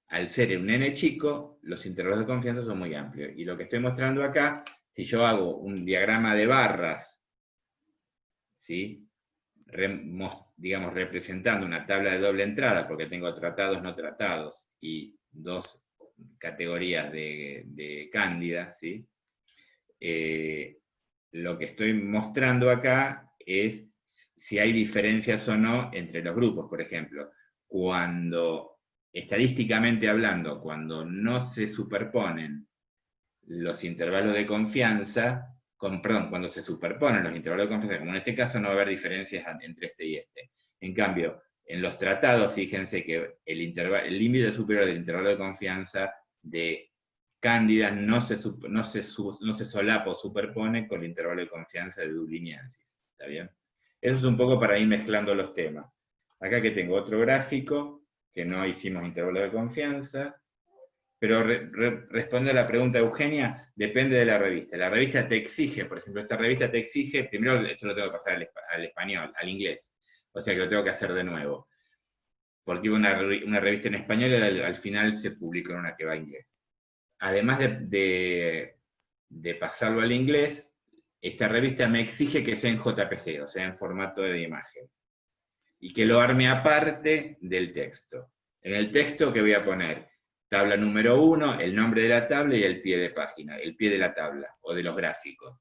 Speaker 1: Al ser un n chico, los intervalos de confianza son muy amplios. Y lo que estoy mostrando acá, si yo hago un diagrama de barras, ¿sí? Digamos, representando una tabla de doble entrada, porque tengo tratados, no tratados, y dos categorías de cándida, ¿sí? Lo que estoy mostrando acá es si hay diferencias o no entre los grupos. Por ejemplo, cuando, estadísticamente hablando, cuando no se superponen los intervalos de confianza, cuando se superponen los intervalos de confianza, como en este caso no va a haber diferencias entre este y este. En cambio, En los tratados, fíjense que el límite superior del intervalo de confianza de Cándida no se solapa o superpone con el intervalo de confianza de dubliniensis. ¿Está bien? Eso es un poco para ir mezclando los temas. Acá que tengo otro gráfico, que no hicimos intervalo de confianza, pero responde a la pregunta de Eugenia, depende de la revista. La revista te exige, por ejemplo, esta revista te exige, primero esto lo tengo que pasar al español, al inglés, o sea que lo tengo que hacer de nuevo. Porque iba una revista en español y al final se publicó en una que va a inglés. Además de pasarlo al inglés, esta revista me exige que sea en JPG, o sea, en formato de imagen. Y que lo arme aparte del texto. En el texto, ¿qué voy a poner? Tabla número 1, el nombre de la tabla y el pie de página, el pie de la tabla, o de los gráficos.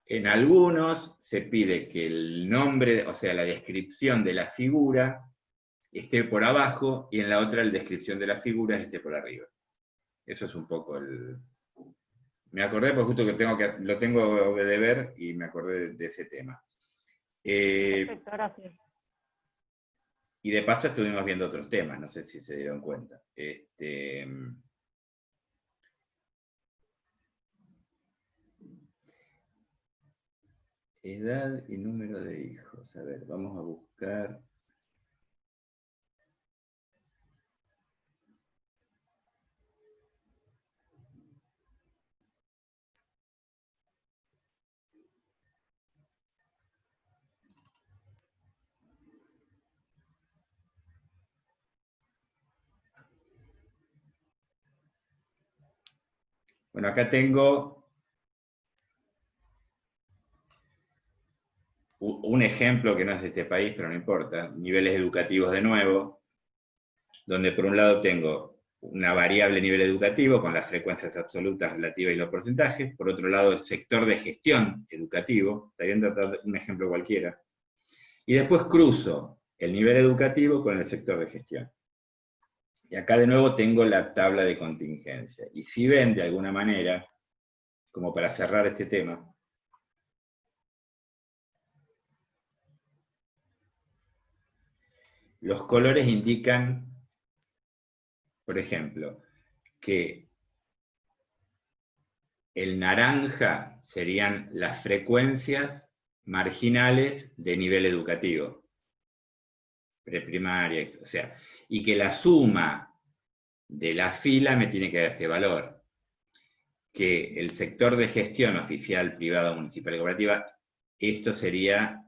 Speaker 1: En algunos se pide que el nombre, o sea, la descripción de la figura, esté por abajo, y en la otra la descripción de la figura esté por arriba. Eso es un poco el... Me acordé porque justo que lo tengo de ver y me acordé de ese tema.
Speaker 2: Perfecto, gracias.
Speaker 1: Y de paso estuvimos viendo otros temas, no sé si se dieron cuenta. Edad y número de hijos. A ver, vamos a buscar... Bueno, acá tengo un ejemplo que no es de este país, pero no importa, niveles educativos de nuevo, donde por un lado tengo una variable nivel educativo con las frecuencias absolutas, relativas y los porcentajes, por otro lado el sector de gestión educativo, está bien tratar un ejemplo cualquiera, y después cruzo el nivel educativo con el sector de gestión. Y acá de nuevo tengo la tabla de contingencia. Y si ven de alguna manera, como para cerrar este tema, los colores indican, por ejemplo, que el naranja serían las frecuencias marginales de nivel educativo, preprimaria, o sea, y que la suma de la fila me tiene que dar este valor, que el sector de gestión oficial, privado, municipal y cooperativa, esto sería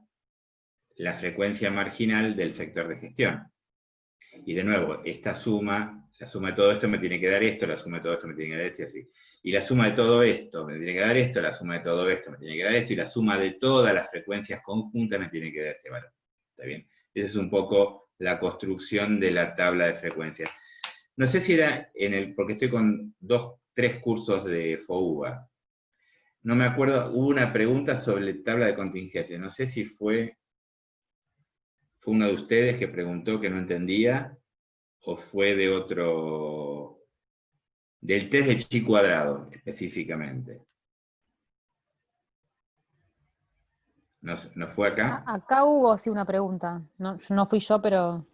Speaker 1: la frecuencia marginal del sector de gestión. Y de nuevo, esta suma, la suma de todo esto me tiene que dar esto, la suma de todo esto me tiene que dar esto y así. Y la suma de todo esto me tiene que dar esto, la suma de todo esto me tiene que dar esto, y la suma de todas las frecuencias conjuntas me tiene que dar este valor. ¿Está bien? Esa es un poco la construcción de la tabla de frecuencias. No sé si era porque estoy con 3 cursos de FOUBA. No me acuerdo, hubo una pregunta sobre tabla de contingencia. No sé si fue uno de ustedes que preguntó que no entendía, o fue de otro, del test de chi cuadrado, específicamente. ¿No fue acá?
Speaker 3: Acá hubo sí una pregunta. No fui yo, pero...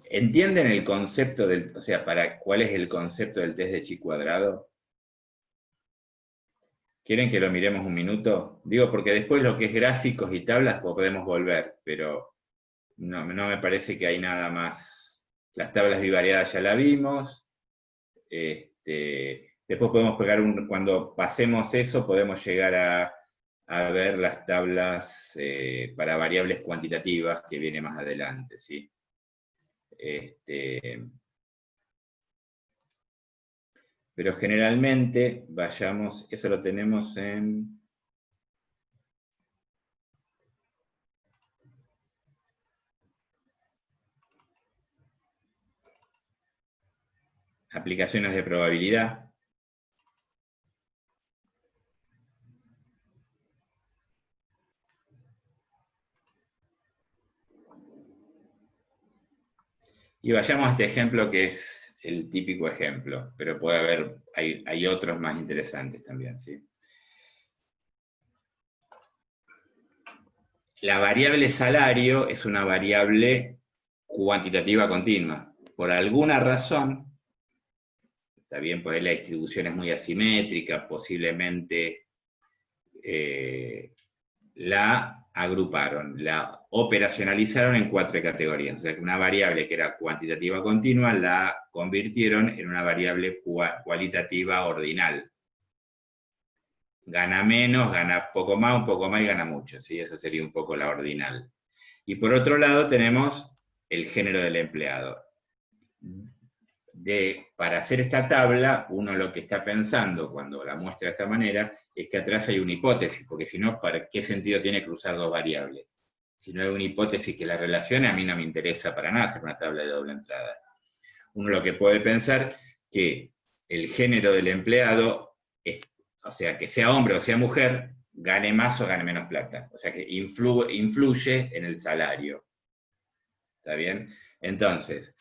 Speaker 1: ¿Entienden el concepto o sea, cuál es el concepto del test de chi cuadrado? ¿Quieren que lo miremos un minuto? Digo, porque después lo que es gráficos y tablas podemos volver, pero no me parece que hay nada más. Las tablas bivariadas ya la vimos. Después podemos pegar cuando pasemos eso, podemos llegar a ver las tablas para variables cuantitativas que viene más adelante, ¿sí? Pero generalmente, vayamos, eso lo tenemos en... aplicaciones de probabilidad. Y vayamos a este ejemplo que es el típico ejemplo, pero puede haber, hay otros más interesantes también, ¿sí? la variable salario es una variable cuantitativa continua. Por alguna razón, está bien, pues la distribución es muy asimétrica, posiblemente la agruparon, la operacionalizaron en 4 categorías. O sea que una variable que era cuantitativa continua la convirtieron en una variable cualitativa ordinal. Gana menos, gana poco más y gana mucho, ¿sí? Esa sería un poco la ordinal. Y por otro lado tenemos el género del empleado. Para hacer esta tabla, uno lo que está pensando cuando la muestra de esta manera es que atrás hay una hipótesis, porque si no, ¿para qué sentido tiene cruzar 2 variables? Si no hay una hipótesis que la relacione, a mí no me interesa para nada hacer una tabla de doble entrada. Uno lo que puede pensar que el género del empleado, o sea, que sea hombre o sea mujer, gane más o gane menos plata. O sea, que influye en el salario. ¿Está bien? Entonces,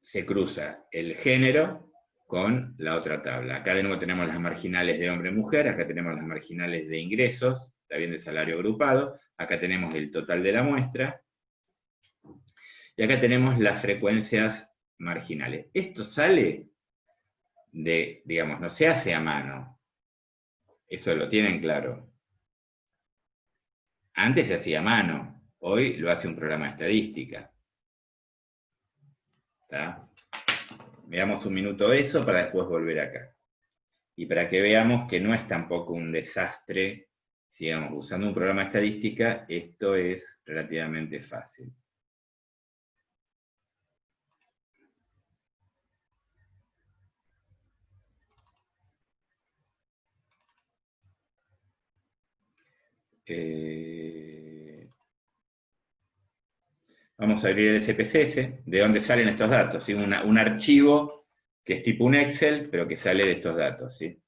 Speaker 1: se cruza el género con la otra tabla. Acá de nuevo tenemos las marginales de hombre-mujer, acá tenemos las marginales de ingresos, también de salario agrupado, acá tenemos el total de la muestra, y acá tenemos las frecuencias marginales. Esto sale de, digamos, no se hace a mano. Eso lo tienen claro. Antes se hacía a mano, hoy lo hace un programa de estadística. ¿Está? Veamos un minuto eso para después volver acá. Y para que veamos que no es tampoco un desastre, digamos, usando un programa de estadística, esto es relativamente fácil. Vamos a abrir el SPSS, de dónde salen estos datos, ¿sí? Un archivo que es tipo un Excel, pero que sale de estos datos, ¿sí?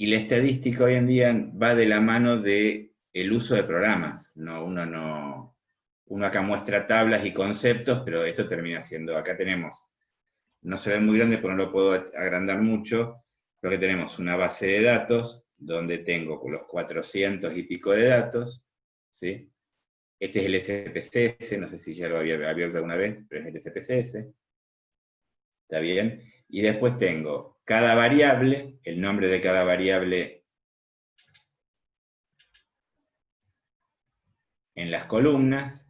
Speaker 1: Y la estadística hoy en día va de la mano del uso de programas. Uno acá muestra tablas y conceptos, pero esto termina siendo, acá tenemos, no se ve muy grande porque no lo puedo agrandar mucho, pero que tenemos una base de datos donde tengo los 400 y pico de datos, ¿sí? Este es el SPSS, no sé si ya lo había abierto alguna vez, pero es el SPSS. ¿Está bien? Y después tengo cada variable, el nombre de cada variable en las columnas,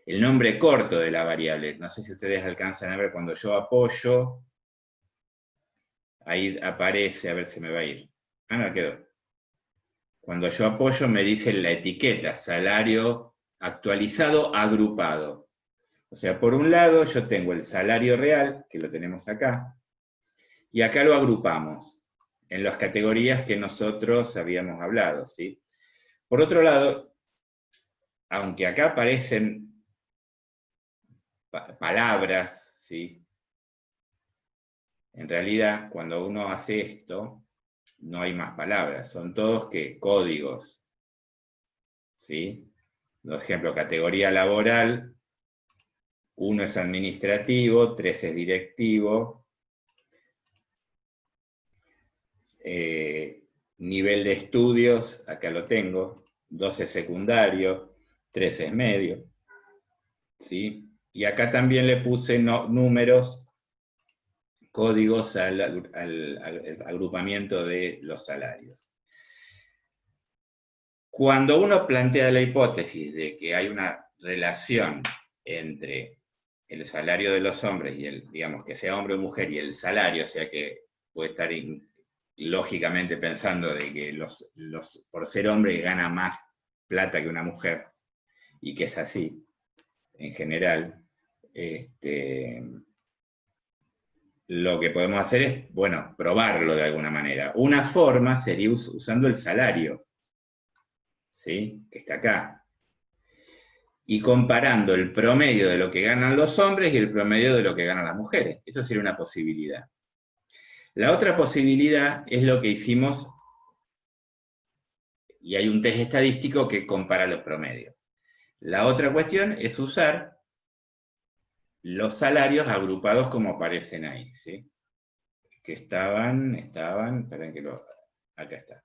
Speaker 1: el nombre corto de la variable. No sé si ustedes alcanzan a ver cuando yo apoyo, ahí aparece, a ver si me va a ir. Ah, no, quedó. Cuando yo apoyo me dice la etiqueta, salario actualizado agrupado. O sea, por un lado yo tengo el salario real, que lo tenemos acá, y acá lo agrupamos en las categorías que nosotros habíamos hablado, ¿sí? Por otro lado, aunque acá aparecen palabras, ¿sí? En realidad, cuando uno hace esto, no hay más palabras, son todos códigos, ¿sí? Por ejemplo, categoría laboral, 1 es administrativo, 3 es directivo, nivel de estudios, acá lo tengo, 2 es secundario, 3 es medio, ¿sí? Y acá también le puse números, códigos al agrupamiento de los salarios. Cuando uno plantea la hipótesis de que hay una relación entre el salario de los hombres y digamos, que sea hombre o mujer, y el salario, o sea que puede estar lógicamente pensando de que por ser hombre gana más plata que una mujer, y que es así, en general, lo que podemos hacer es, bueno, probarlo de alguna manera. Una forma sería usando el salario, ¿sí? Que está acá. Y comparando el promedio de lo que ganan los hombres y el promedio de lo que ganan las mujeres. Eso sería una posibilidad. La otra posibilidad es lo que hicimos, y hay un test estadístico que compara los promedios. La otra cuestión es usar los salarios agrupados como aparecen ahí, ¿sí? Que estaban, esperen que acá está.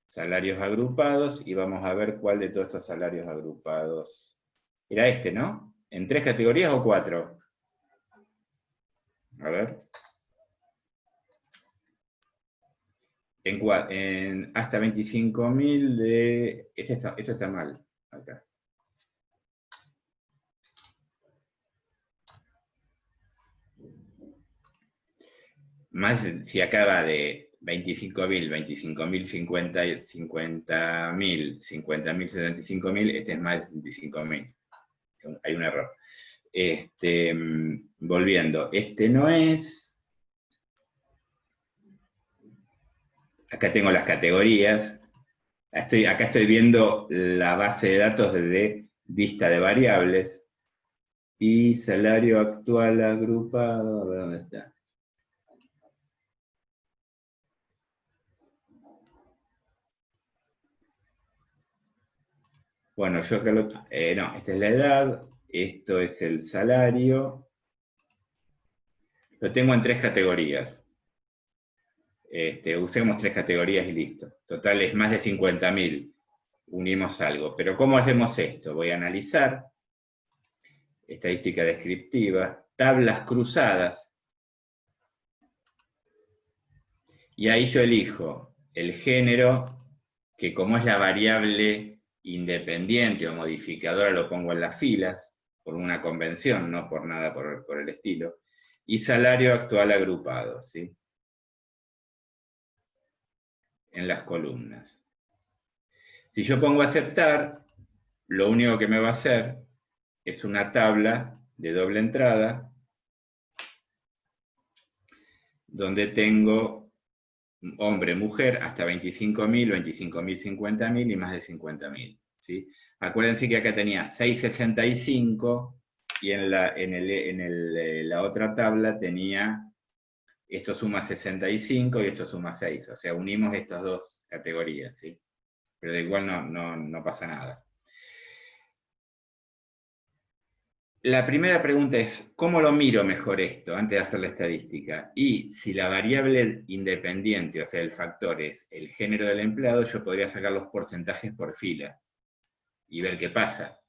Speaker 1: Salarios agrupados, y vamos a ver cuál de todos estos salarios agrupados era este, ¿no? ¿En 3 categorías o 4? A ver. En hasta 25.000 de... Esto está mal, acá. Más si acaba de 25.000, 50.000, 50.000, 75.000, este es más de 75.000. Hay un error. Volviendo, este no es. Acá tengo las categorías. Acá estoy viendo la base de datos de vista de variables. Y salario actual agrupado, a ver dónde está. Bueno, yo acá no, esta es la edad, esto es el salario. Lo tengo en 3 categorías. Usemos 3 categorías y listo. Total es más de 50.000. Unimos algo. Pero ¿cómo hacemos esto? Voy a analizar. Estadística descriptiva. Tablas cruzadas. Y ahí yo elijo el género, que como es la variable independiente o modificadora, lo pongo en las filas, por una convención, no por nada por el estilo. Y salario actual agrupado, ¿sí? En las columnas. Si yo pongo aceptar, lo único que me va a hacer es una tabla de doble entrada donde tengo hombre, mujer, hasta 25.000, 25.000, 50.000 y más de 50.000. ¿Sí? Acuérdense que acá tenía 665 y en la otra tabla tenía, esto suma 65 y esto suma 6. O sea, unimos estas dos categorías, ¿sí? Pero de igual no pasa nada. La primera pregunta es, ¿cómo lo miro mejor esto antes de hacer la estadística? Y si la variable independiente, o sea, el factor es el género del empleado, yo podría sacar los porcentajes por fila y ver qué pasa.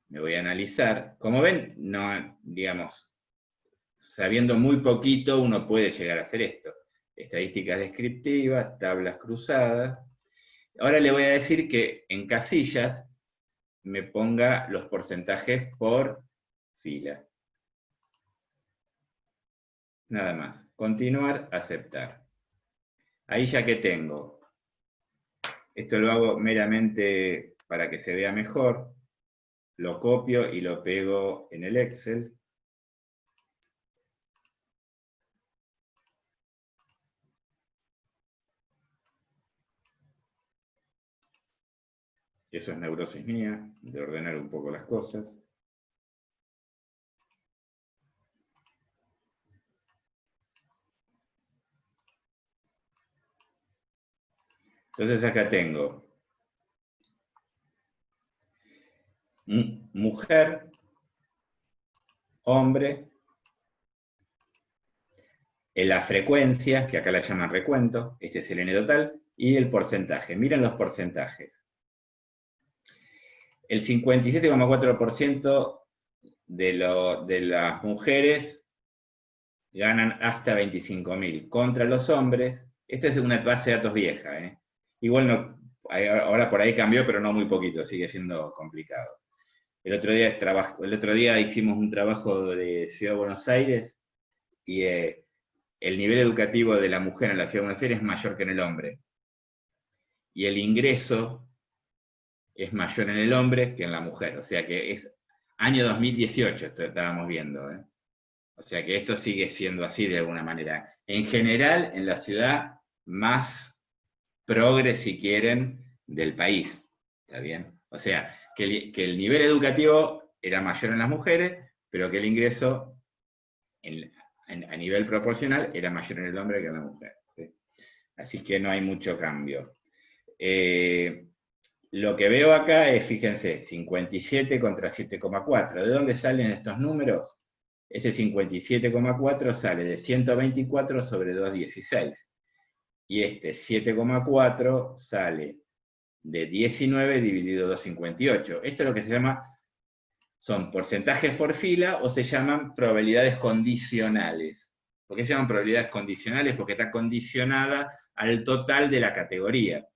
Speaker 1: Me voy a analizar. Como ven, no, digamos, sabiendo muy poquito uno puede llegar a hacer esto. Estadísticas descriptivas, tablas cruzadas. Ahora le voy a decir que en casillas me ponga los porcentajes por fila. Nada más. Continuar, aceptar. Ahí ya que tengo. Esto lo hago meramente para que se vea mejor. Lo copio y lo pego en el Excel. Eso es neurosis mía, de ordenar un poco las cosas. Entonces acá tengo mujer, hombre, en la frecuencia, que acá la llaman recuento, este es el N total, y el porcentaje. Miren los porcentajes. El 57,4% de las mujeres ganan hasta 25.000 contra los hombres. Esta es una base de datos vieja, ¿eh? Igual no, ahora por ahí cambió, pero no muy poquito, sigue siendo complicado. El otro día hicimos un trabajo de Ciudad de Buenos Aires y el nivel educativo de la mujer en la Ciudad de Buenos Aires es mayor que en el hombre. Y el ingreso es mayor en el hombre que en la mujer. O sea que es año 2018, esto estábamos viendo. O sea que esto sigue siendo así de alguna manera. En general, en la ciudad más progre, si quieren, del país. ¿Está bien? O sea, que el nivel educativo era mayor en las mujeres, pero que el ingreso a nivel proporcional era mayor en el hombre que en la mujer. ¿Sí? Así que no hay mucho cambio. Lo que veo acá es, fíjense, 57 contra 7,4. ¿De dónde salen estos números? Ese 57,4 sale de 124 sobre 216. Y este 7,4 sale de 19 dividido 258. Esto es lo que se llama, son porcentajes por fila o se llaman probabilidades condicionales. ¿Por qué se llaman probabilidades condicionales? Porque está condicionada al total de la categoría.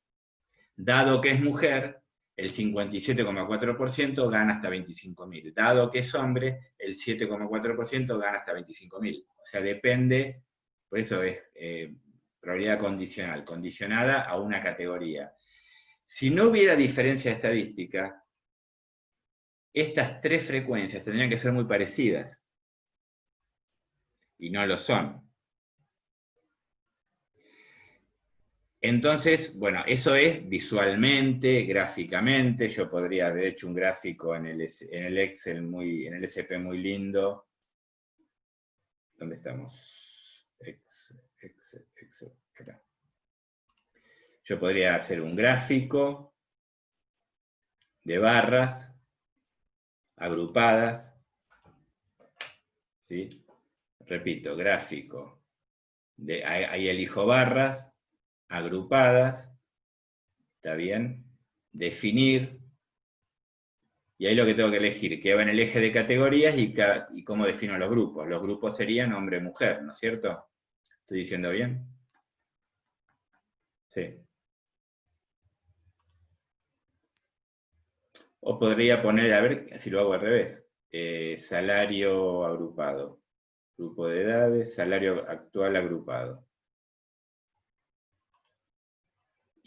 Speaker 1: Dado que es mujer, el 57,4% gana hasta 25.000. Dado que es hombre, el 7,4% gana hasta 25.000. O sea, depende, por eso es probabilidad condicional, condicionada a una categoría. Si no hubiera diferencia estadística, estas tres frecuencias tendrían que ser muy parecidas. Y no lo son. Entonces, bueno, eso es visualmente, gráficamente. Yo podría haber hecho un gráfico en el Excel en el SP muy lindo. ¿Dónde estamos? Excel. Acá. Yo podría hacer un gráfico de barras agrupadas. ¿Sí? Repito, gráfico. Ahí elijo barras agrupadas, ¿está bien? Definir, y ahí lo que tengo que elegir, qué va en el eje de categorías y cómo defino los grupos. Los grupos serían hombre-mujer, ¿no es cierto? ¿Estoy diciendo bien? Sí. O podría poner, a ver si lo hago al revés, salario agrupado, grupo de edades, salario actual agrupado.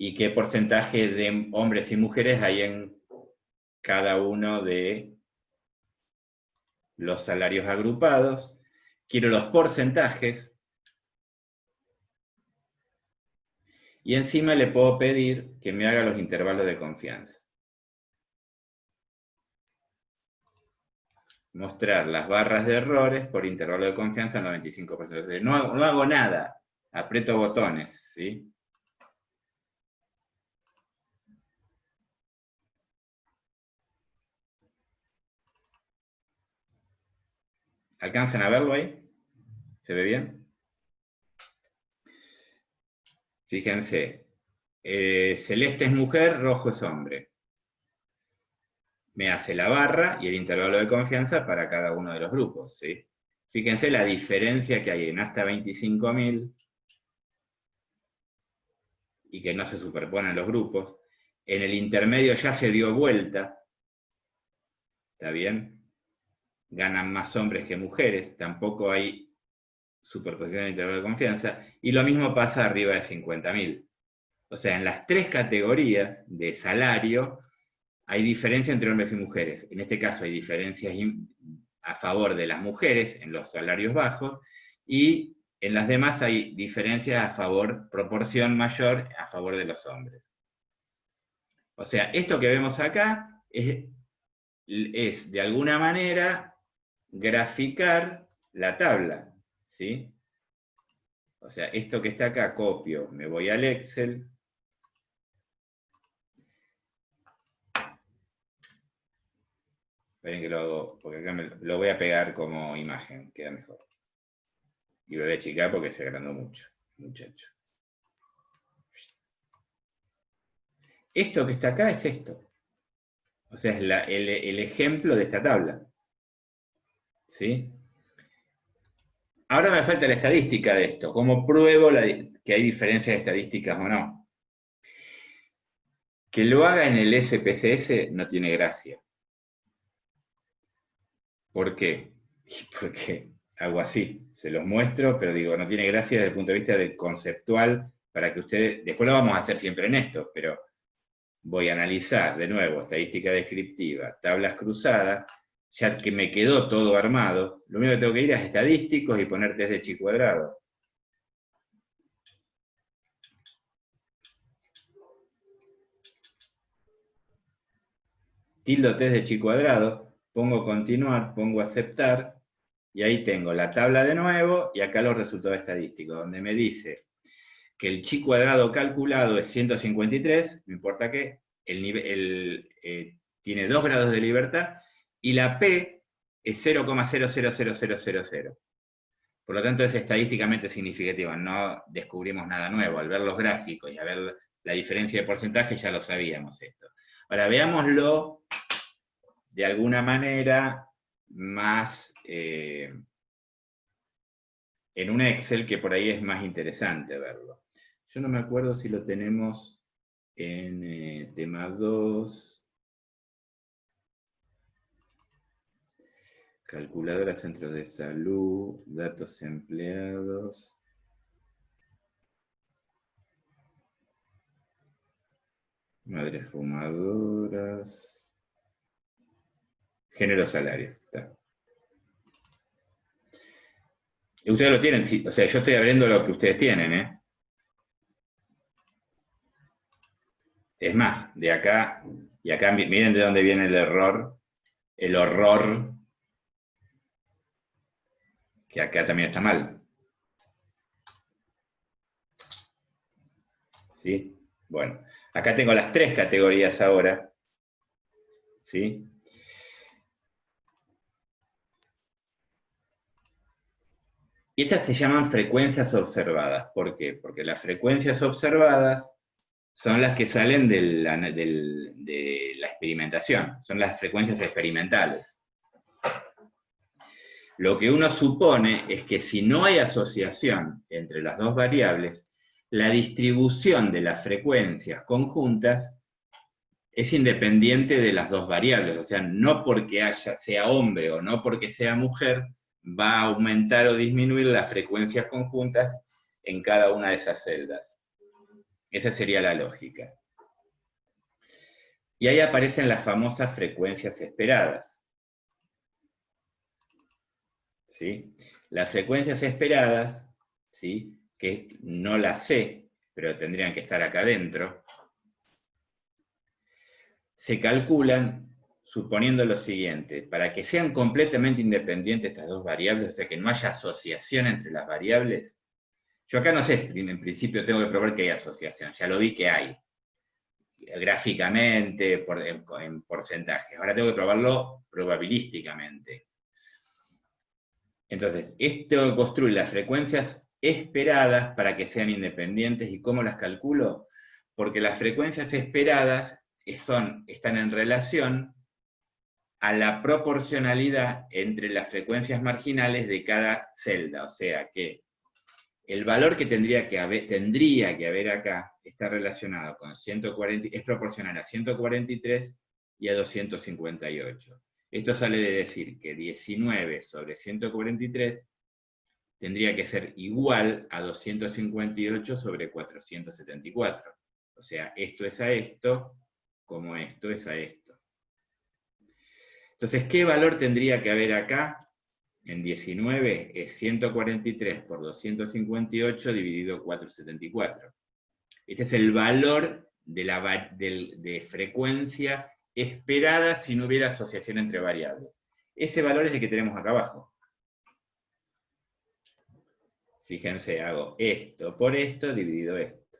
Speaker 1: Y qué porcentaje de hombres y mujeres hay en cada uno de los salarios agrupados. Quiero los porcentajes. Y encima le puedo pedir que me haga los intervalos de confianza. Mostrar las barras de errores por intervalo de confianza 95%. O sea, no hago nada, aprieto botones, ¿sí? ¿Alcanzan a verlo ahí? ¿Se ve bien? Fíjense, celeste es mujer, rojo es hombre. Me hace la barra y el intervalo de confianza para cada uno de los grupos, ¿sí? Fíjense la diferencia que hay en hasta 25.000 y que no se superponen los grupos. En el intermedio ya se dio vuelta, ¿está bien? Ganan más hombres que mujeres, tampoco hay superposición de intervalo de confianza, y lo mismo pasa arriba de 50.000. O sea, en las tres categorías de salario hay diferencia entre hombres y mujeres. En este caso hay diferencias a favor de las mujeres en los salarios bajos, y en las demás hay diferencias a favor, proporción mayor a favor de los hombres. O sea, esto que vemos acá es de alguna manera graficar la tabla, ¿sí? O sea, esto que está acá copio, me voy al Excel. Esperen que lo hago, porque acá lo voy a pegar como imagen, queda mejor. Y lo voy a achicar porque se agrandó mucho, muchacho. Esto que está acá es esto. O sea, es el ejemplo de esta tabla. ¿Sí? Ahora me falta la estadística de esto. ¿Cómo pruebo que hay diferencias de estadísticas o no? Que lo haga en el SPSS no tiene gracia. ¿Por qué? Porque hago así, se los muestro, pero digo, no tiene gracia desde el punto de vista del conceptual, para que ustedes, después lo vamos a hacer siempre en esto, pero voy a analizar de nuevo estadística descriptiva, tablas cruzadas, ya que me quedó todo armado, lo único que tengo que ir es estadísticos y poner test de chi cuadrado. Tildo test de chi cuadrado, pongo continuar, pongo aceptar, y ahí tengo la tabla de nuevo, y acá los resultados estadísticos, donde me dice que el chi cuadrado calculado es 153, no importa qué, tiene 2 grados de libertad, y la P es 0,000000. Por lo tanto, es estadísticamente significativa, no descubrimos nada nuevo. Al ver los gráficos y a ver la diferencia de porcentaje, ya lo sabíamos esto. Ahora, veámoslo de alguna manera más en un Excel, que por ahí es más interesante verlo. Yo no me acuerdo si lo tenemos en tema 2. Calculadora, centros de salud, datos empleados. Madres fumadoras. Género salario. Está. Y ustedes lo tienen, o sea, yo estoy abriendo lo que ustedes tienen, ¿eh? Es más, de acá, y acá miren de dónde viene el horror, que acá también está mal. ¿Sí? Bueno, acá tengo las 3 categorías ahora. ¿Sí? Y estas se llaman frecuencias observadas. ¿Por qué? Porque las frecuencias observadas son las que salen de la experimentación, son las frecuencias experimentales. Lo que uno supone es que si no hay asociación entre las dos variables, la distribución de las frecuencias conjuntas es independiente de las dos variables, o sea, no porque sea hombre o no porque sea mujer, va a aumentar o disminuir las frecuencias conjuntas en cada una de esas celdas. Esa sería la lógica. Y ahí aparecen las famosas frecuencias esperadas. ¿Sí? Las frecuencias esperadas, ¿sí? Que no las sé, pero tendrían que estar acá adentro, se calculan suponiendo lo siguiente: para que sean completamente independientes estas dos variables, o sea que no haya asociación entre las variables. Yo acá no sé, en principio tengo que probar que hay asociación, ya lo vi que hay, gráficamente, en porcentajes. Ahora tengo que probarlo probabilísticamente. Entonces, esto construye las frecuencias esperadas para que sean independientes. ¿Y cómo las calculo? Porque las frecuencias esperadas están en relación a la proporcionalidad entre las frecuencias marginales de cada celda. O sea que el valor que tendría que haber acá está relacionado con 140, es proporcional a 143 y a 258. Esto sale de decir que 19 sobre 143 tendría que ser igual a 258 sobre 474. O sea, esto es a esto, como esto es a esto. Entonces, ¿qué valor tendría que haber acá? En 19 es 143 por 258 dividido 474. Este es el valor de frecuencia esperada si no hubiera asociación entre variables. Ese valor es el que tenemos acá abajo. Fíjense, hago esto por esto dividido esto.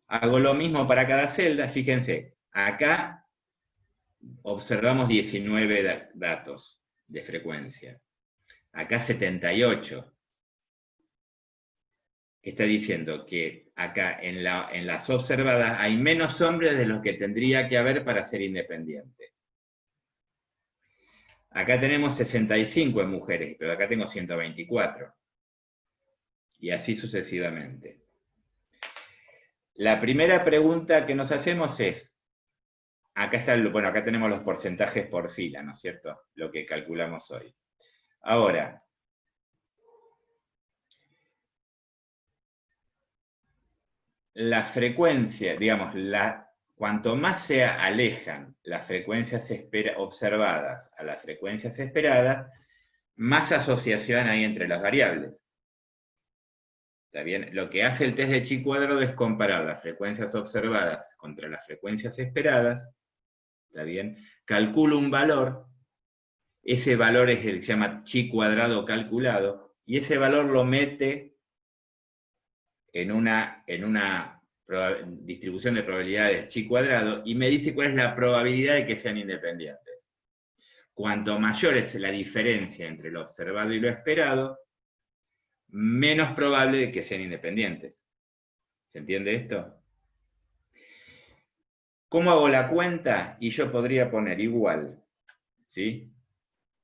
Speaker 1: Hago lo mismo para cada celda. Fíjense, acá observamos 19 datos de frecuencia. Acá 78. Está diciendo que acá en las observadas hay menos hombres de los que tendría que haber para ser independiente. Acá tenemos 65 en mujeres, pero acá tengo 124. Y así sucesivamente. La primera pregunta que nos hacemos es, acá tenemos los porcentajes por fila, ¿no es cierto? Lo que calculamos hoy. Ahora, la frecuencia, digamos, cuanto más se alejan las frecuencias observadas a las frecuencias esperadas, más asociación hay entre las variables. ¿Está bien? Lo que hace el test de chi cuadrado es comparar las frecuencias observadas contra las frecuencias esperadas. ¿Está bien? Calculo un valor. Ese valor es el que se llama chi cuadrado calculado. Y ese valor lo mete en una distribución de probabilidades chi cuadrado y me dice cuál es la probabilidad de que sean independientes. Cuanto mayor es la diferencia entre lo observado y lo esperado, menos probable de que sean independientes. ¿Se entiende esto? ¿Cómo hago la cuenta? Y yo podría poner igual, ¿sí?,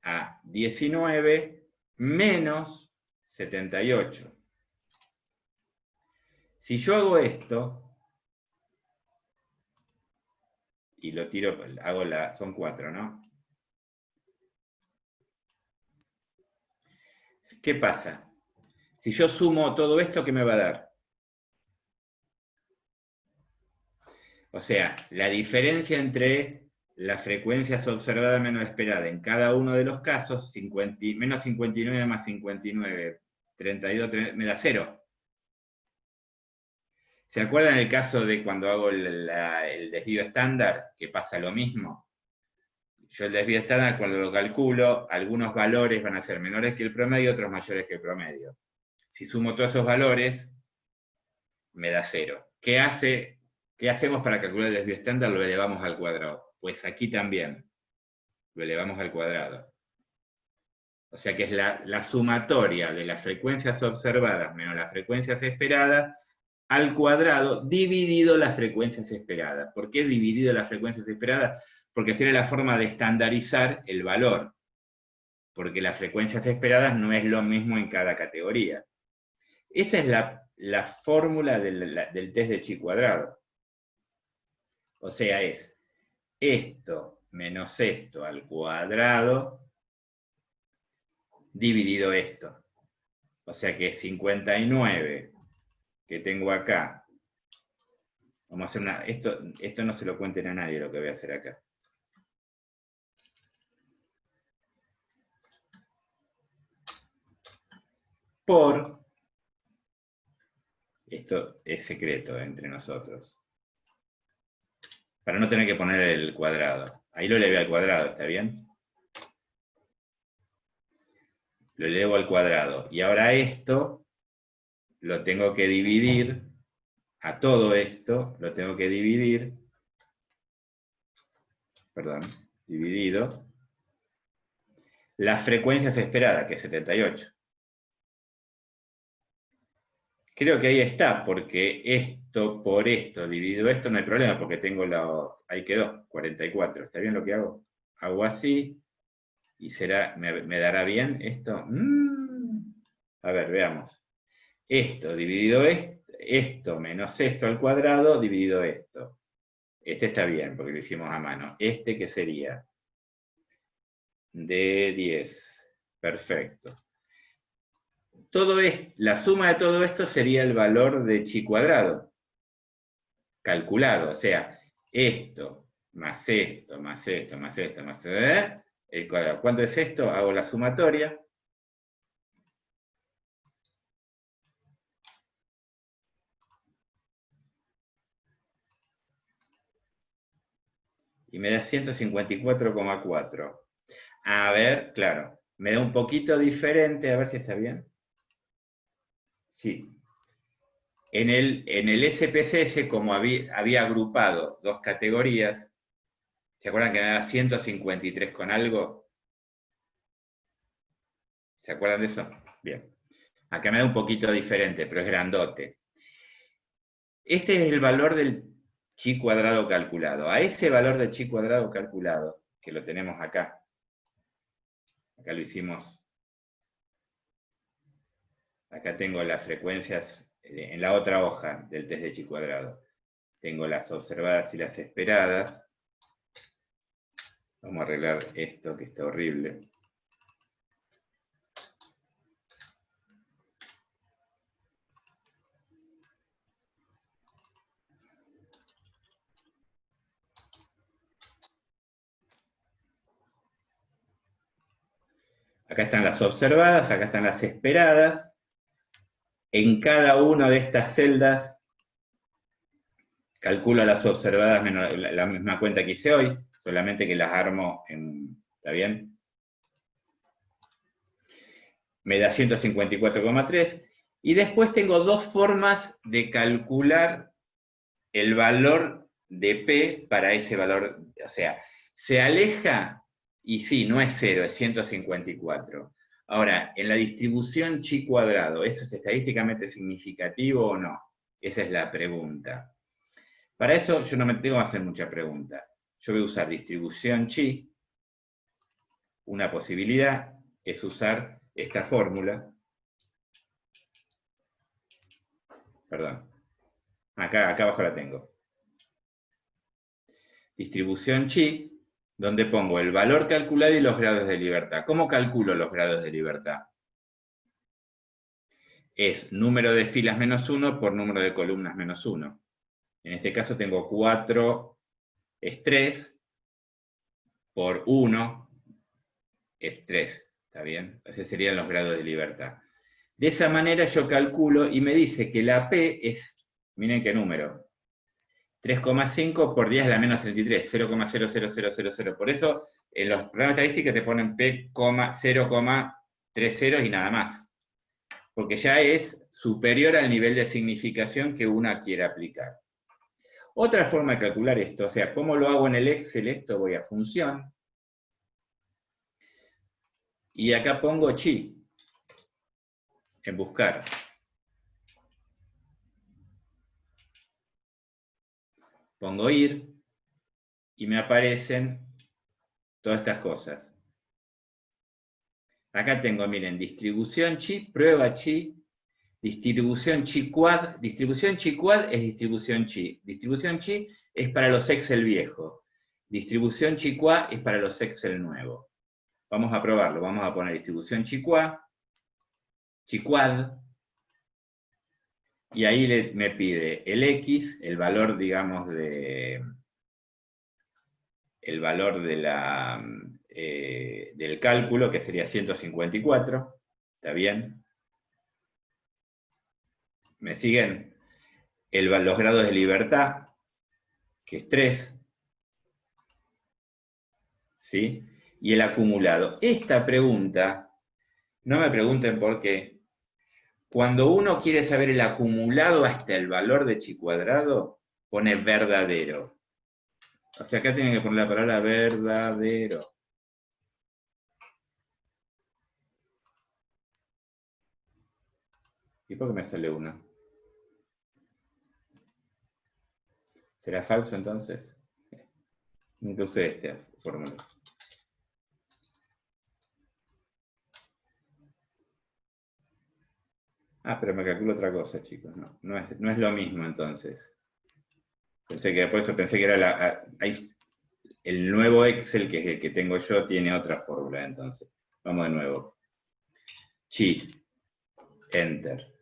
Speaker 1: a 19 menos 78. Si yo hago esto, y lo tiro, son 4, ¿no? ¿Qué pasa? Si yo sumo todo esto, ¿qué me va a dar? O sea, la diferencia entre las frecuencias observadas menos esperadas en cada uno de los casos, menos 59 más 59, 32, me da 0. ¿Se acuerdan el caso de cuando hago el desvío estándar, que pasa lo mismo? Yo el desvío estándar, cuando lo calculo, algunos valores van a ser menores que el promedio, otros mayores que el promedio. Si sumo todos esos valores, me da 0. ¿Qué hacemos para calcular el desvío estándar? Lo elevamos al cuadrado. Pues aquí también lo elevamos al cuadrado. O sea que es la sumatoria de las frecuencias observadas menos las frecuencias esperadas al cuadrado dividido las frecuencias esperadas. ¿Por qué dividido las frecuencias esperadas? Porque sería la forma de estandarizar el valor. Porque las frecuencias esperadas no es lo mismo en cada categoría. Esa es la fórmula del test de chi cuadrado. O sea, es esto menos esto al cuadrado dividido esto. O sea que 59 que tengo acá. Vamos a hacer esto no se lo cuenten a nadie lo que voy a hacer acá. Esto es secreto entre nosotros, para no tener que poner el cuadrado. Ahí lo elevé al cuadrado, ¿está bien? Lo elevo al cuadrado. Y ahora esto lo tengo que dividir, a todo esto lo tengo que dividir, dividido, las frecuencias esperadas, que es 78. Creo que ahí está, porque esto por esto dividido esto no hay problema, porque tengo ahí quedó, 44. ¿Está bien lo que hago? Hago así, y me dará bien esto. A ver, veamos. Esto dividido esto menos esto al cuadrado dividido esto. Este está bien, porque lo hicimos a mano. Este, ¿qué sería? De 10. Perfecto. La suma de todo esto sería el valor de chi cuadrado, calculado. O sea, esto, más esto, más esto, más esto, más el cuadrado. ¿Cuánto es esto? Hago la sumatoria. Y me da 154,4. A ver, claro, me da un poquito diferente, a ver si está bien. Sí. En el SPSS, como había agrupado dos categorías, ¿se acuerdan que me da 153 con algo? ¿Se acuerdan de eso? Bien. Acá me da un poquito diferente, pero es grandote. Este es el valor del chi cuadrado calculado. A ese valor de chi cuadrado calculado, que lo tenemos acá lo hicimos. Acá tengo las frecuencias en la otra hoja del test de chi cuadrado. Tengo las observadas y las esperadas. Vamos a arreglar esto que está horrible. Acá están las observadas, acá están las esperadas. En cada una de estas celdas calculo las observadas menos la misma cuenta que hice hoy, solamente que las armo en... ¿Está bien? Me da 154,3. Y después tengo dos formas de calcular el valor de P para ese valor. O sea, se aleja, y sí, no es 0, es 154. Ahora, en la distribución chi cuadrado, ¿eso es estadísticamente significativo o no? Esa es la pregunta. Para eso yo no me tengo que hacer mucha pregunta. Yo voy a usar distribución chi. Una posibilidad es usar esta fórmula. Perdón. Acá abajo la tengo. Distribución chi, donde pongo el valor calculado y los grados de libertad. ¿Cómo calculo los grados de libertad? Es número de filas menos 1 por número de columnas menos 1. En este caso tengo 4 es 3 por 1 es 3. ¿Está bien? Esos serían los grados de libertad. De esa manera yo calculo y me dice que la P es, miren qué número, 3,5 por 10 a la menos 33, 0,00000. Por eso en los programas estadísticos te ponen P, 0,30 y nada más. Porque ya es superior al nivel de significación que una quiere aplicar. Otra forma de calcular esto, o sea, ¿cómo lo hago en el Excel? Esto voy a función. Y acá pongo chi. En buscar. Pongo ir. Y me aparecen todas estas cosas. Acá tengo, miren, distribución chi, prueba chi, distribución chi quad. Distribución chi quad es distribución chi. Distribución chi es para los Excel viejos. Distribución chi quad es para los Excel nuevos. Vamos a probarlo. Vamos a poner distribución chi quad. Y ahí me pide el X, el valor, digamos, el valor de del cálculo, que sería 154. ¿Está bien? ¿Me siguen? Los grados de libertad, que es 3. ¿Sí? Y el acumulado. Esta pregunta, no me pregunten por qué. Cuando uno quiere saber el acumulado hasta el valor de chi cuadrado, pone verdadero. O sea, acá tienen que poner la palabra verdadero. ¿Y por qué me sale 1? ¿Será falso entonces? Nunca usé esta fórmula. Ah, pero me calculo otra cosa, chicos. No es lo mismo entonces. Por eso pensé que era el nuevo Excel, que es el que tengo yo, tiene otra fórmula entonces. Vamos de nuevo. Chi. Enter.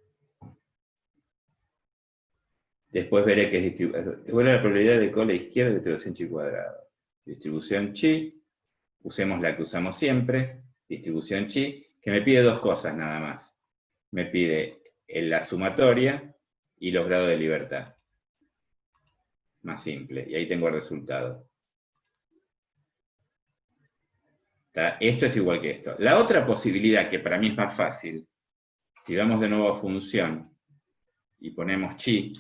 Speaker 1: Después veré que es distribución. ¿Cuál es la probabilidad de cola izquierda de distribución chi cuadrado? Distribución chi. Usemos la que usamos siempre. Distribución chi, que me pide dos cosas nada más. Me pide la sumatoria y los grados de libertad. Más simple. Y ahí tengo el resultado. Esto es igual que esto. La otra posibilidad, que para mí es más fácil, si vamos de nuevo a función y ponemos chi,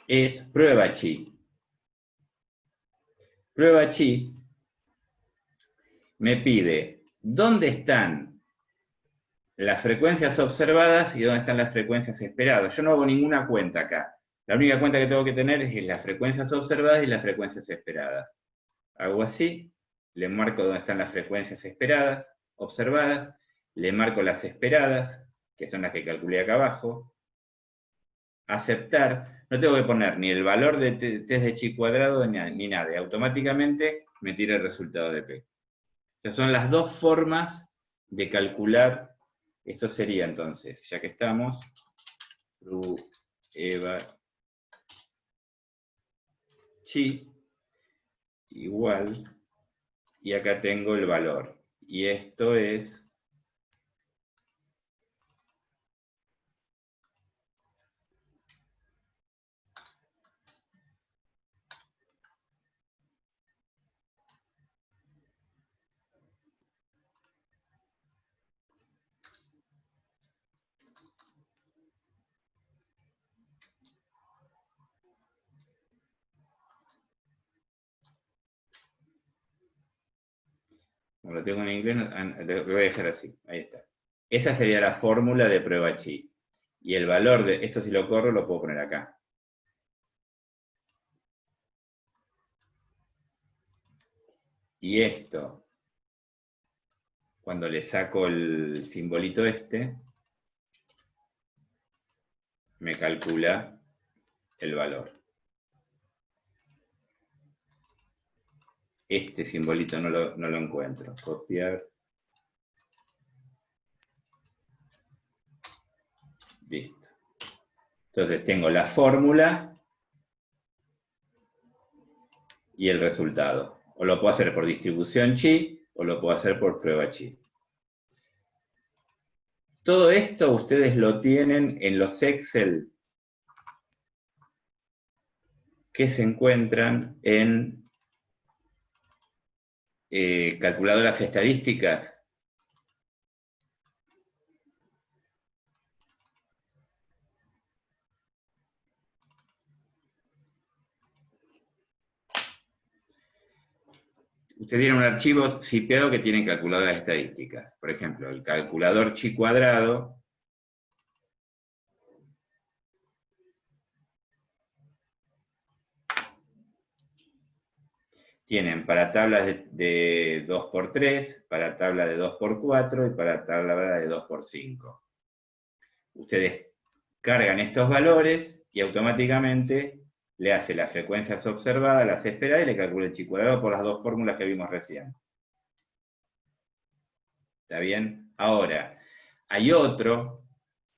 Speaker 1: es prueba chi. Prueba chi me pide dónde están las frecuencias observadas y dónde están las frecuencias esperadas. Yo no hago ninguna cuenta acá. La única cuenta que tengo que tener es las frecuencias observadas y las frecuencias esperadas. Hago así, le marco dónde están las frecuencias esperadas, observadas, le marco las esperadas, que son las que calculé acá abajo, aceptar, no tengo que poner ni el valor de test de chi cuadrado ni nada, automáticamente me tira el resultado de P. Estas son las dos formas de calcular. Esto sería entonces, ya que estamos, prueba chi igual y acá tengo el valor. Y esto es... Como lo tengo en inglés, lo voy a dejar así. Ahí está. Esa sería la fórmula de prueba chi. Y el valor de, esto si lo corro lo puedo poner acá. Y esto, cuando le saco el simbolito este, me calcula el valor. Este simbolito no lo encuentro. Copiar. Listo. Entonces tengo la fórmula y el resultado. O lo puedo hacer por distribución chi, o lo puedo hacer por prueba chi. Todo esto ustedes lo tienen en los Excel que se encuentran en calculadoras estadísticas. Usted tiene un archivo zipeado que tiene calculadoras estadísticas. Por ejemplo, el calculador chi cuadrado tienen para tablas de 2×3, para tabla de 2×4 y para tabla de 2×5. Ustedes cargan estos valores y automáticamente le hace las frecuencias observadas, las esperadas y le calcula el chi cuadrado por las dos fórmulas que vimos recién. ¿Está bien? Ahora, hay otro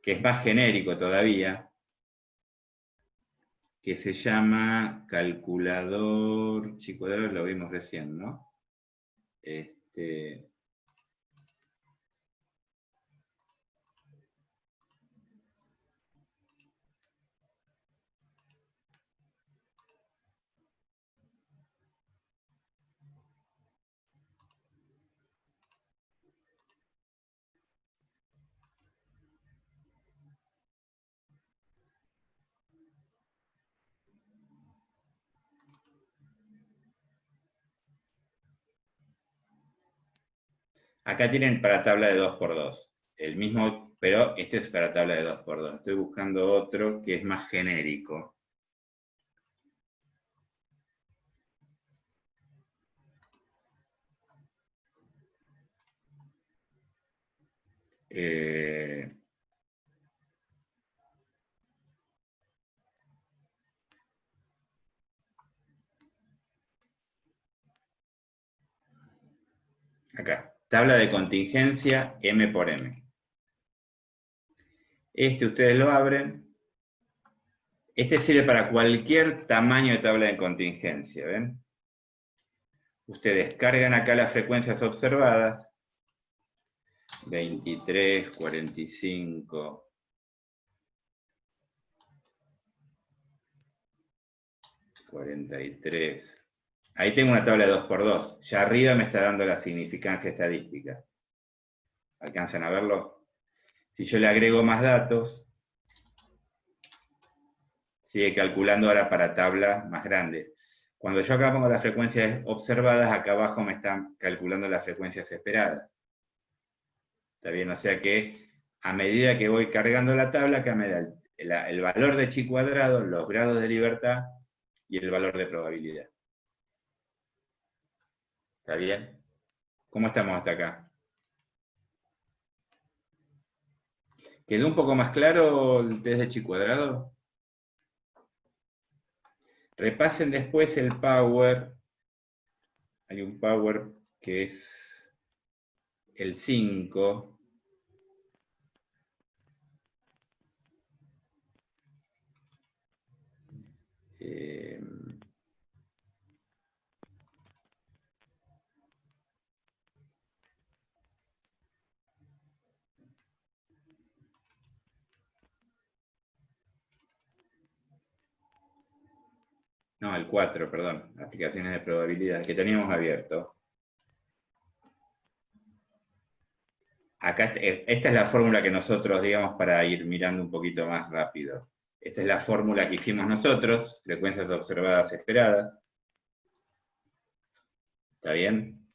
Speaker 1: que es más genérico todavía, que se llama calculador chi cuadrado, lo vimos recién, ¿no? Acá tienen para tabla de 2×2. El mismo, pero este es para tabla de 2×2. Estoy buscando otro que es más genérico. Acá, tabla de contingencia M por M. Este ustedes lo abren. Este sirve para cualquier tamaño de tabla de contingencia, ¿ven? Ustedes cargan acá las frecuencias observadas. 23, 45, 43. Ahí tengo una tabla de 2×2. Ya arriba me está dando la significancia estadística. ¿Alcanzan a verlo? Si yo le agrego más datos, sigue calculando ahora para tabla más grande. Cuando yo acá pongo las frecuencias observadas, acá abajo me están calculando las frecuencias esperadas. ¿Está bien? O sea que a medida que voy cargando la tabla, acá me da el valor de chi cuadrado, los grados de libertad y el valor de probabilidad. ¿Está bien? ¿Cómo estamos hasta acá? ¿Quedó un poco más claro el test de chi cuadrado? Repasen después el power. Hay un power que es el 5. No, el 4, perdón. Aplicaciones de probabilidad, que teníamos abierto. Acá, esta es la fórmula que nosotros, digamos, para ir mirando un poquito más rápido. Esta es la fórmula que hicimos nosotros, frecuencias observadas esperadas. ¿Está bien?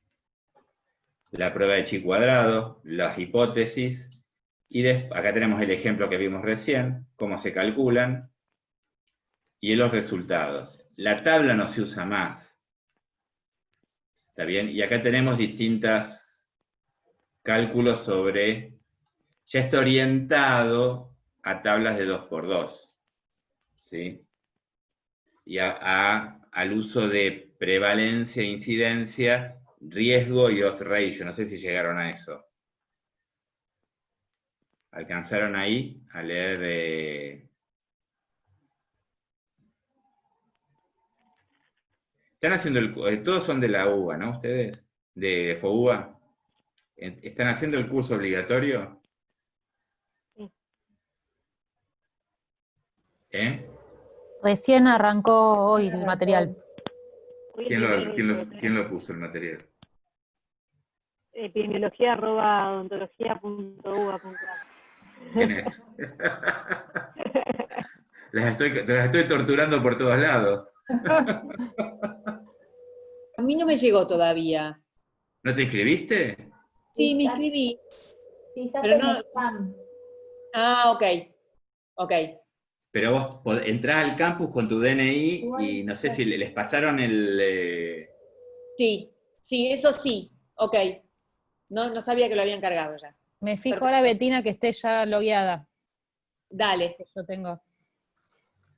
Speaker 1: La prueba de chi cuadrado, las hipótesis, y acá tenemos el ejemplo que vimos recién, cómo se calculan, y los resultados. La tabla no se usa más. ¿Está bien? Y acá tenemos distintos cálculos sobre... Ya está orientado a tablas de 2×2. ¿Sí? Y al uso de prevalencia, incidencia, riesgo y odds ratio. No sé si llegaron a eso. ¿Alcanzaron ahí a leer? Están haciendo todos son de la UBA, ¿no? Ustedes, de FOUBA. ¿Están haciendo el curso obligatorio?
Speaker 2: Sí.
Speaker 1: ¿Eh?
Speaker 3: Recién arrancó hoy el material.
Speaker 1: ¿Quién lo puso el material?
Speaker 2: epidemiología@odontología.uba.ar.
Speaker 1: ¿Quién es? Las estoy torturando por todos lados.
Speaker 4: A mí no me llegó todavía.
Speaker 1: ¿No te inscribiste?
Speaker 4: Sí, me inscribí.
Speaker 5: Fíjate
Speaker 4: Pero
Speaker 5: en
Speaker 4: no-
Speaker 5: el spam.
Speaker 4: Ah, ok. Ok.
Speaker 1: Pero vos entrás al campus con tu DNI y no sé si les pasaron el...
Speaker 4: Sí, sí, eso sí. Ok. No sabía que lo habían cargado ya.
Speaker 3: Me fijo
Speaker 4: Perfecto.
Speaker 3: ahora, Betina, que esté ya logueada,
Speaker 4: Dale,
Speaker 3: que yo tengo.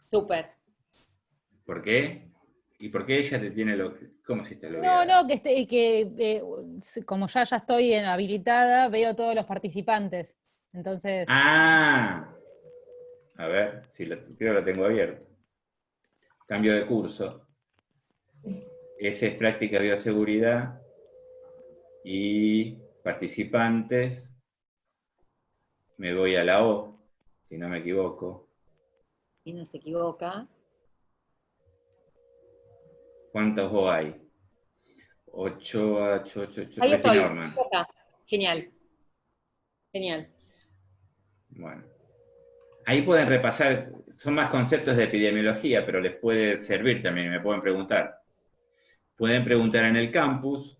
Speaker 4: súper.
Speaker 1: ¿Por qué? ¿Y por qué ella te tiene lo... ¿Cómo si está
Speaker 3: No,
Speaker 1: logueada?
Speaker 3: no, como ya estoy habilitada, veo todos los participantes. Entonces,
Speaker 1: Ah, a ver, si creo que lo tengo abierto. Cambio de curso. Ese es práctica de bioseguridad y participantes. Me voy a la O, si no me equivoco.
Speaker 4: Y no se equivoca.
Speaker 1: ¿Cuántos O hay? 8, 8, 8, 8.
Speaker 4: Ahí
Speaker 1: Betty
Speaker 4: estoy.
Speaker 1: Norman.
Speaker 4: Ya está. Genial. Genial.
Speaker 1: Bueno. Ahí pueden repasar, son más conceptos de epidemiología, pero les puede servir también, me pueden preguntar. Pueden preguntar en el campus,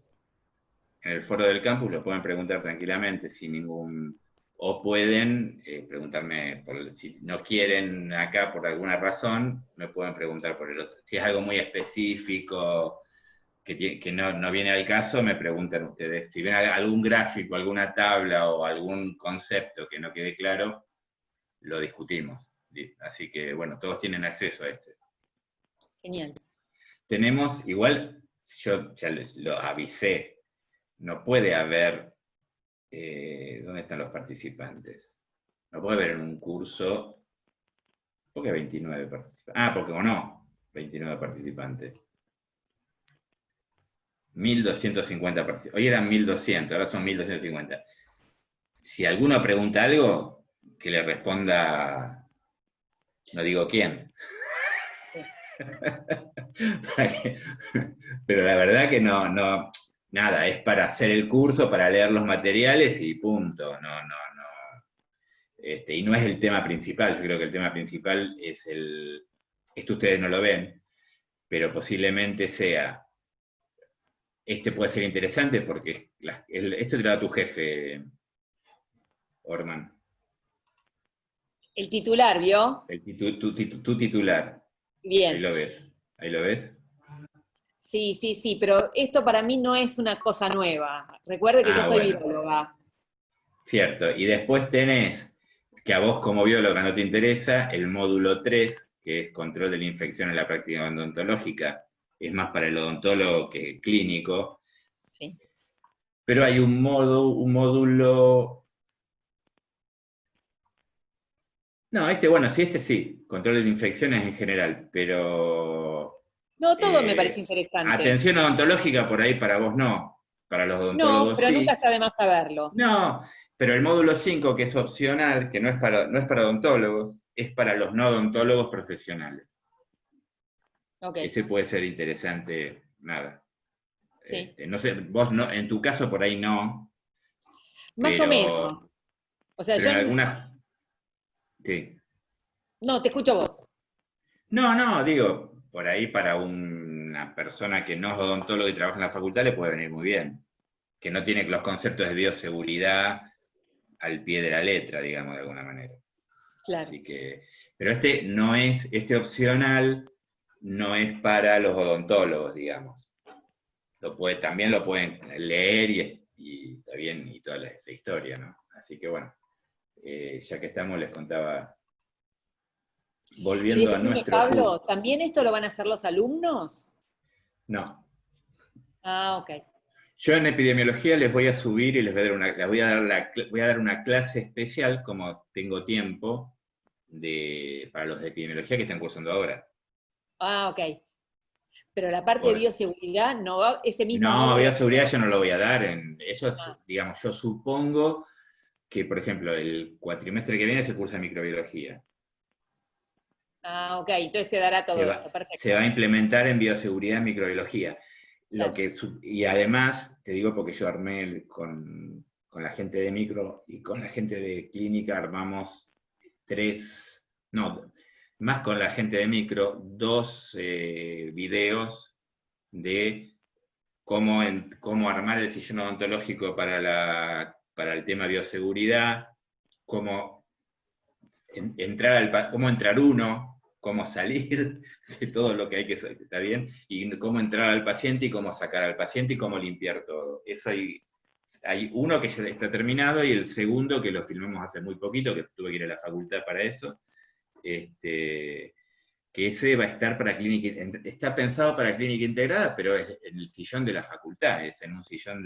Speaker 1: en el foro del campus lo pueden preguntar tranquilamente, sin ningún... O pueden preguntarme, si no quieren acá por alguna razón, me pueden preguntar por el otro. Si es algo muy específico, que no viene al caso, me preguntan ustedes. Si ven algún gráfico, alguna tabla o algún concepto que no quede claro, lo discutimos. Así que, bueno, todos tienen acceso a este.
Speaker 4: Genial.
Speaker 1: Tenemos, igual, yo ya lo avisé, no puede haber, ¿dónde están los participantes? No puede haber en un curso, ¿por qué 29 participantes? Ah, porque o no, 29 participantes. 1250 participantes. Hoy eran 1200, ahora son 1250. Si alguno pregunta algo, que le responda, no digo quién. Pero la verdad que no, nada, es para hacer el curso, para leer los materiales y punto. No. Y no es el tema principal, yo creo que el tema principal es esto ustedes no lo ven, pero posiblemente sea, este puede ser interesante porque esto te lo da tu jefe, Orman.
Speaker 4: El titular, ¿vio?
Speaker 1: Tu titular.
Speaker 4: Bien.
Speaker 1: Ahí lo ves. Ahí lo ves.
Speaker 4: Sí, pero esto para mí no es una cosa nueva. Recuerde que yo soy
Speaker 1: Bueno.
Speaker 4: bióloga.
Speaker 1: Cierto. Y después tenés, que a vos como bióloga no te interesa, el módulo 3, que es control de la infección en la práctica odontológica. Es más para el odontólogo que clínico.
Speaker 4: Sí.
Speaker 1: Pero hay un módulo... No, este sí, control de infecciones en general, pero...
Speaker 4: No, todo me parece interesante.
Speaker 1: Atención odontológica por ahí para vos no, para los
Speaker 4: No,
Speaker 1: odontólogos
Speaker 4: pero
Speaker 1: sí.
Speaker 4: nunca está de más saberlo.
Speaker 1: No, pero el módulo 5, que es opcional, que no es para odontólogos, es para los no odontólogos profesionales.
Speaker 4: Ok,
Speaker 1: Ese puede ser interesante, nada.
Speaker 4: sí.
Speaker 1: No sé, vos no, en tu caso por ahí no,
Speaker 4: Más o menos. O sea,
Speaker 1: pero
Speaker 4: yo...
Speaker 1: en algunas, sí.
Speaker 4: No, te escucho a vos.
Speaker 1: No, no, digo, por ahí para una persona que no es odontólogo y trabaja en la facultad le puede venir muy bien, que no tiene los conceptos de bioseguridad al pie de la letra, digamos, de alguna manera.
Speaker 4: Claro.
Speaker 1: Así que, pero este opcional no es para los odontólogos, digamos. También lo pueden leer y está bien, y toda la historia, ¿no? Así que bueno, ya que estamos, les contaba,
Speaker 4: Y
Speaker 1: volviendo a
Speaker 4: decime,
Speaker 1: nuestro curso.
Speaker 4: Pablo, ¿también esto lo van a hacer los alumnos?
Speaker 1: No,
Speaker 4: Ah, ok.
Speaker 1: yo en epidemiología les voy a subir y les voy a dar voy a dar una clase especial, como tengo tiempo, para los de epidemiología que están cursando ahora.
Speaker 4: Ah, ok. Pero la parte de
Speaker 1: Por,
Speaker 4: bioseguridad no va, ese mismo
Speaker 1: no,
Speaker 4: módulo.
Speaker 1: bioseguridad yo no lo voy a dar. Eso es,
Speaker 4: Ah,
Speaker 1: digamos, yo supongo que, por ejemplo, el cuatrimestre que viene se cursa microbiología.
Speaker 4: ok, entonces se dará todo esto,
Speaker 1: Se
Speaker 4: perfecto.
Speaker 1: va a implementar en bioseguridad en microbiología.
Speaker 4: Claro.
Speaker 1: Y además, te digo porque yo armé con la gente de micro y con la gente de clínica armamos más con la gente de micro, dos videos de cómo armar el sillón odontológico para el tema bioseguridad, cómo cómo entrar uno, cómo salir de todo lo que hay que hacer, ¿está bien? Y cómo entrar al paciente y cómo sacar al paciente y cómo limpiar todo. Eso hay uno que ya está terminado y el segundo que lo filmamos hace muy poquito, que tuve que ir a la facultad para eso, que ese va a estar para clínica, está pensado para clínica integrada, pero es en el sillón de la facultad, es en un sillón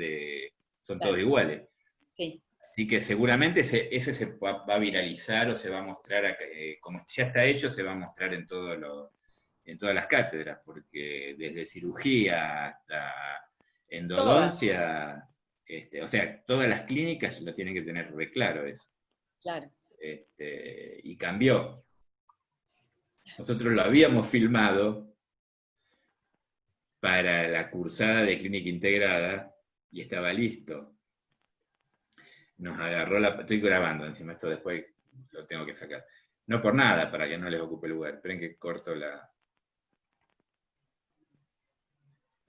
Speaker 1: son todos
Speaker 4: Claro.
Speaker 1: iguales.
Speaker 4: Sí,
Speaker 1: Así que seguramente ese se va a viralizar o se va a mostrar, como ya está hecho, se va a mostrar en todas las cátedras, porque desde cirugía hasta
Speaker 4: todas,
Speaker 1: endodoncia, o sea, todas las clínicas lo tienen que tener re claro eso.
Speaker 4: claro.
Speaker 1: Y cambió. Nosotros lo habíamos filmado para la cursada de clínica integrada y estaba listo. Nos agarró estoy grabando encima, esto después lo tengo que sacar. No por nada, para que no les ocupe lugar. Esperen que corto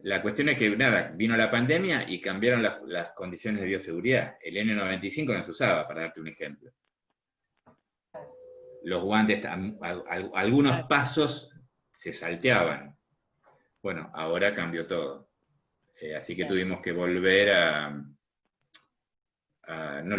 Speaker 1: La cuestión es que, nada, vino la pandemia y cambiaron las condiciones de bioseguridad. El N95 no se usaba, para darte un ejemplo. Los guantes, algunos
Speaker 4: Claro.
Speaker 1: pasos se salteaban. Bueno, ahora cambió todo. Así que
Speaker 4: Claro.
Speaker 1: tuvimos que volver no,